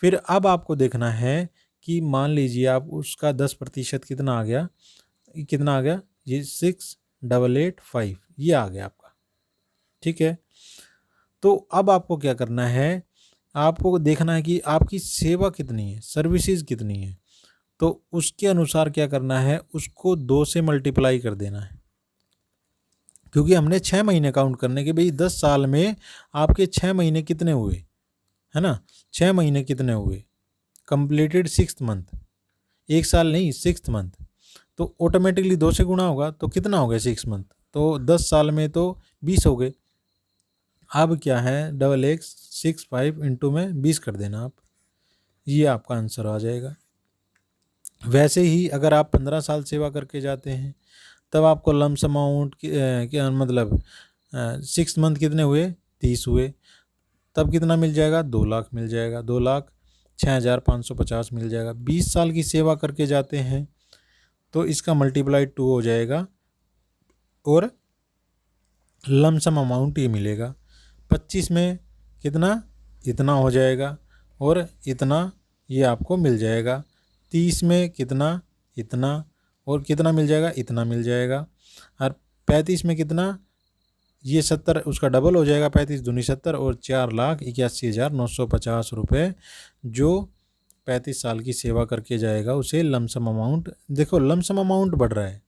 फिर अब आपको देखना है कि मान लीजिए आप उसका 10% कितना आ गया, ये 6885 ये आ गया आपका, ठीक है। तो अब आपको क्या करना है, आपको देखना है कि आपकी सेवा कितनी है, सर्विसेज कितनी है, तो उसके अनुसार क्या करना है, उसको 2 से मल्टीप्लाई कर देना है, क्योंकि हमने 6 महीने काउंट करने के, भाई 10 साल में आपके 6 महीने कितने हुए, है ना, 6 महीने कितने हुए, कंप्लीटेड 6th मंथ, एक साल नहीं 6th मंथ, तो ऑटोमेटिकली 2 से गुणा होगा, तो कितना हो गया 6 मंथ, तो 10 साल में तो 20 हो गए। अब क्या है, 8865 इंटू में 20 कर देना आप, ये आपका आंसर आ जाएगा। वैसे ही अगर आप 15 साल सेवा करके जाते हैं, तब आपको लम्स अमाउंट क्या मतलब 6 मंथ कितने हुए, 30 हुए, तब कितना मिल जाएगा, 2 लाख मिल जाएगा, 2,06,550 मिल जाएगा। 20 साल की सेवा करके जाते हैं तो इसका मल्टीप्लाई 2 हो जाएगा, और लमसम अमाउंट ये मिलेगा। 25 में कितना, इतना हो जाएगा, और इतना ये आपको मिल जाएगा। 30 में कितना, इतना, और कितना मिल जाएगा, इतना मिल जाएगा। और 35 में कितना, ये 70, उसका डबल हो जाएगा, 35 दूनी 70, और 4,81,950 रुपये जो 35 साल की सेवा करके जाएगा उसे लमसम अमाउंट। देखो लमसम अमाउंट बढ़ रहा है,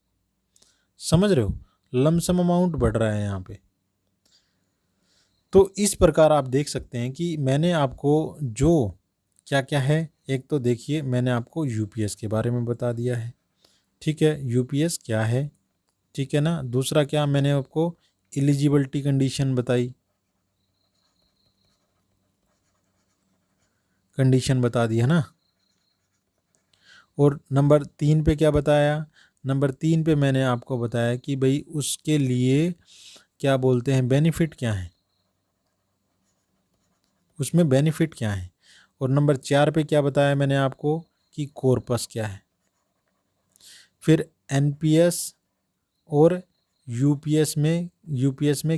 समझ रहे हो, लमसम अमाउंट बढ़ रहा है यहाँ पे। तो इस प्रकार आप देख सकते हैं कि मैंने आपको जो क्या क्या है, एक तो देखिए मैंने आपको यूपीएस के बारे में बता दिया है, ठीक है, यूपीएस क्या है, ठीक है ना। दूसरा क्या, मैंने आपको एलिजिबिलिटी कंडीशन बता दी है ना। और नंबर 3 पे क्या बताया, नंबर 3 पे मैंने आपको बताया कि भाई उसके लिए क्या बोलते हैं, बेनिफिट क्या है, उसमें बेनिफिट क्या है। और नंबर 4 पे क्या बताया मैंने आपको कि कॉर्पस क्या है। फिर एनपीएस और यूपीएस में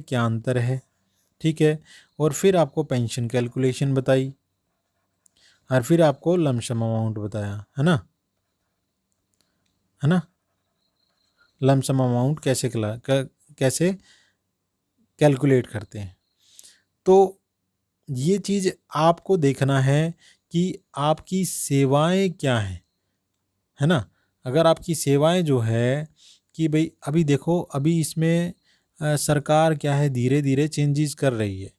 क्या अंतर है, ठीक है। और फिर आपको पेंशन कैलकुलेशन बताई, और फिर आपको लमसम अमाउंट बताया, है ना, लमसम अमाउंट कैसे कैलकुलेट करते हैं। तो ये चीज़ आपको देखना है कि आपकी सेवाएं क्या हैं, है ना। अगर आपकी सेवाएं जो है कि भाई अभी देखो, अभी इसमें सरकार क्या है, धीरे धीरे चेंजेस कर रही है,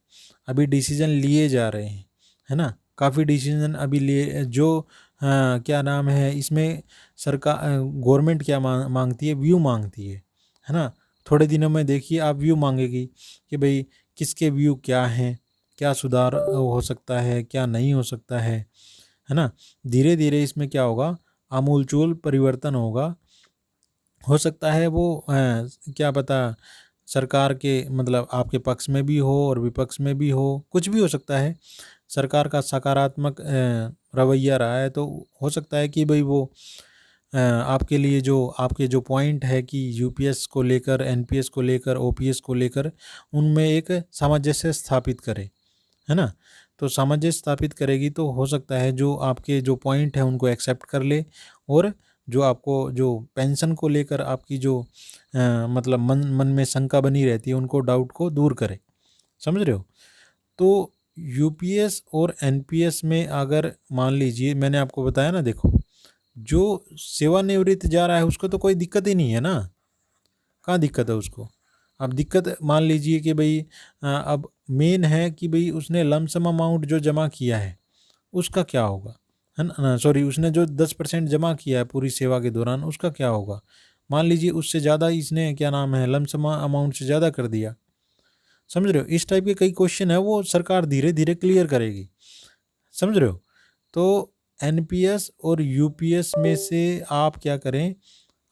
अभी डिसीजन लिए जा रहे हैं, है ना। काफ़ी डिसीजन अभी लिए, जो क्या नाम है इसमें, सरकार गवर्नमेंट क्या मांगती है, व्यू मांगती है ना। थोड़े दिनों में देखिए आप व्यू मांगेगी कि भाई किसके व्यू क्या हैं, क्या सुधार हो सकता है, क्या नहीं हो सकता है ना। धीरे धीरे इसमें क्या होगा, आमूलचूल परिवर्तन होगा। हो सकता है वो क्या पता सरकार के मतलब आपके पक्ष में भी हो और विपक्ष में भी हो, कुछ भी हो सकता है। सरकार का सकारात्मक रवैया रहा है तो हो सकता है कि भाई वो आपके लिए जो आपके जो पॉइंट है कि यूपीएस को लेकर, एनपीएस को लेकर, ओपीएस को लेकर, उनमें एक सामंजस्य स्थापित करे, है ना। तो सामंजस्य स्थापित करेगी तो हो सकता है जो आपके जो पॉइंट है उनको एक्सेप्ट कर ले, और जो आपको जो पेंशन को लेकर आपकी जो मतलब मन मन में शंका बनी रहती है, उनको डाउट को दूर करे। समझ रहे हो। तो यूपीएस और एनपीएस में अगर मान लीजिए मैंने आपको बताया ना, देखो जो सेवानिवृत्त जा रहा है उसको तो कोई दिक्कत ही नहीं है ना, कहाँ दिक्कत है उसको। अब दिक्कत मान लीजिए कि भाई अब मेन है कि भाई उसने लमसम अमाउंट जो जमा किया है उसका क्या होगा, है ना। सॉरी, उसने जो 10% जमा किया है पूरी सेवा के दौरान उसका क्या होगा। मान लीजिए उससे ज़्यादा इसने क्या नाम है लमसम अमाउंट से ज़्यादा कर दिया। समझ रहे हो। इस टाइप के कई क्वेश्चन है वो सरकार धीरे धीरे क्लियर करेगी। समझ रहे हो। तो एनपीएस और यूपीएस में से आप क्या करें,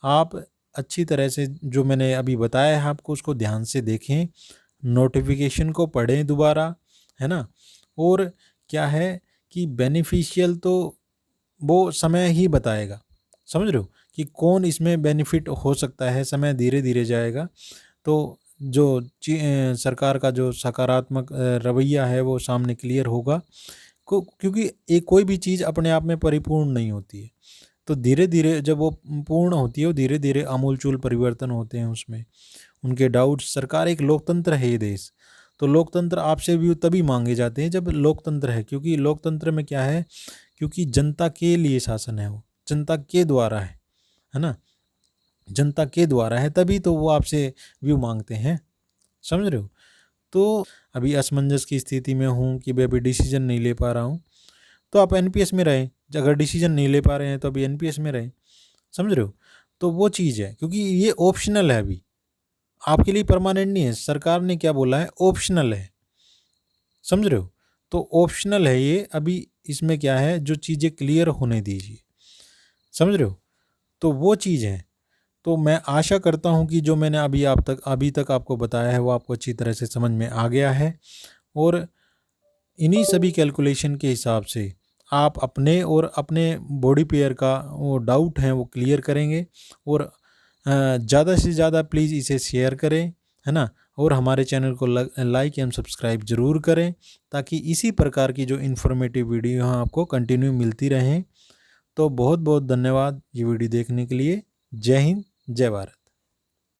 आप अच्छी तरह से जो मैंने अभी बताया है आपको उसको ध्यान से देखें, नोटिफिकेशन को पढ़ें दोबारा, है ना। और क्या है कि बेनिफिशियल तो वो समय ही बताएगा। समझ रहे हो कि कौन इसमें बेनिफिट हो सकता है, समय धीरे धीरे जाएगा। तो जो सरकार का जो सकारात्मक रवैया है वो सामने क्लियर होगा, क्योंकि एक कोई भी चीज़ अपने आप में परिपूर्ण नहीं होती है। तो धीरे धीरे जब वो पूर्ण होती है, वो धीरे धीरे आमूलचूल परिवर्तन होते हैं उसमें, उनके डाउट्स। सरकार एक लोकतंत्र है ये देश, तो लोकतंत्र आपसे भी तभी मांगे जाते हैं जब लोकतंत्र है, क्योंकि लोकतंत्र में क्या है, क्योंकि जनता के लिए शासन है, वो जनता के द्वारा है ना। जनता के द्वारा है तभी तो वो आपसे व्यू मांगते हैं। समझ रहे हो। तो अभी असमंजस की स्थिति में हूँ कि भाई अभी डिसीजन नहीं ले पा रहा हूँ, तो आप एनपीएस में रहें। अगर डिसीजन नहीं ले पा रहे हैं तो अभी एनपीएस में रहें। समझ रहे हो। तो वो चीज़ है, क्योंकि ये ऑप्शनल है, अभी आपके लिए परमानेंट नहीं है। सरकार ने क्या बोला है, ऑप्शनल है। समझ रहे हो। तो ऑप्शनल है ये, अभी इसमें क्या है, जो चीज़ें क्लियर होने दीजिए। समझ रहे हो। तो वो चीज़ है। तो मैं आशा करता हूँ कि जो मैंने अभी तक आपको बताया है वो आपको अच्छी तरह से समझ में आ गया है, और इन्हीं सभी कैलकुलेशन के हिसाब से आप अपने और अपने बॉडी पेयर का वो डाउट हैं वो क्लियर करेंगे। और ज़्यादा से ज़्यादा प्लीज़ इसे शेयर करें, है ना। और हमारे चैनल को लाइक एंड सब्सक्राइब ज़रूर करें, ताकि इसी प्रकार की जो इन्फॉर्मेटिव वीडियो हैं आपको कंटिन्यू मिलती रहें। तो बहुत बहुत धन्यवाद ये वीडियो देखने के लिए। जय हिंद, जय भारत।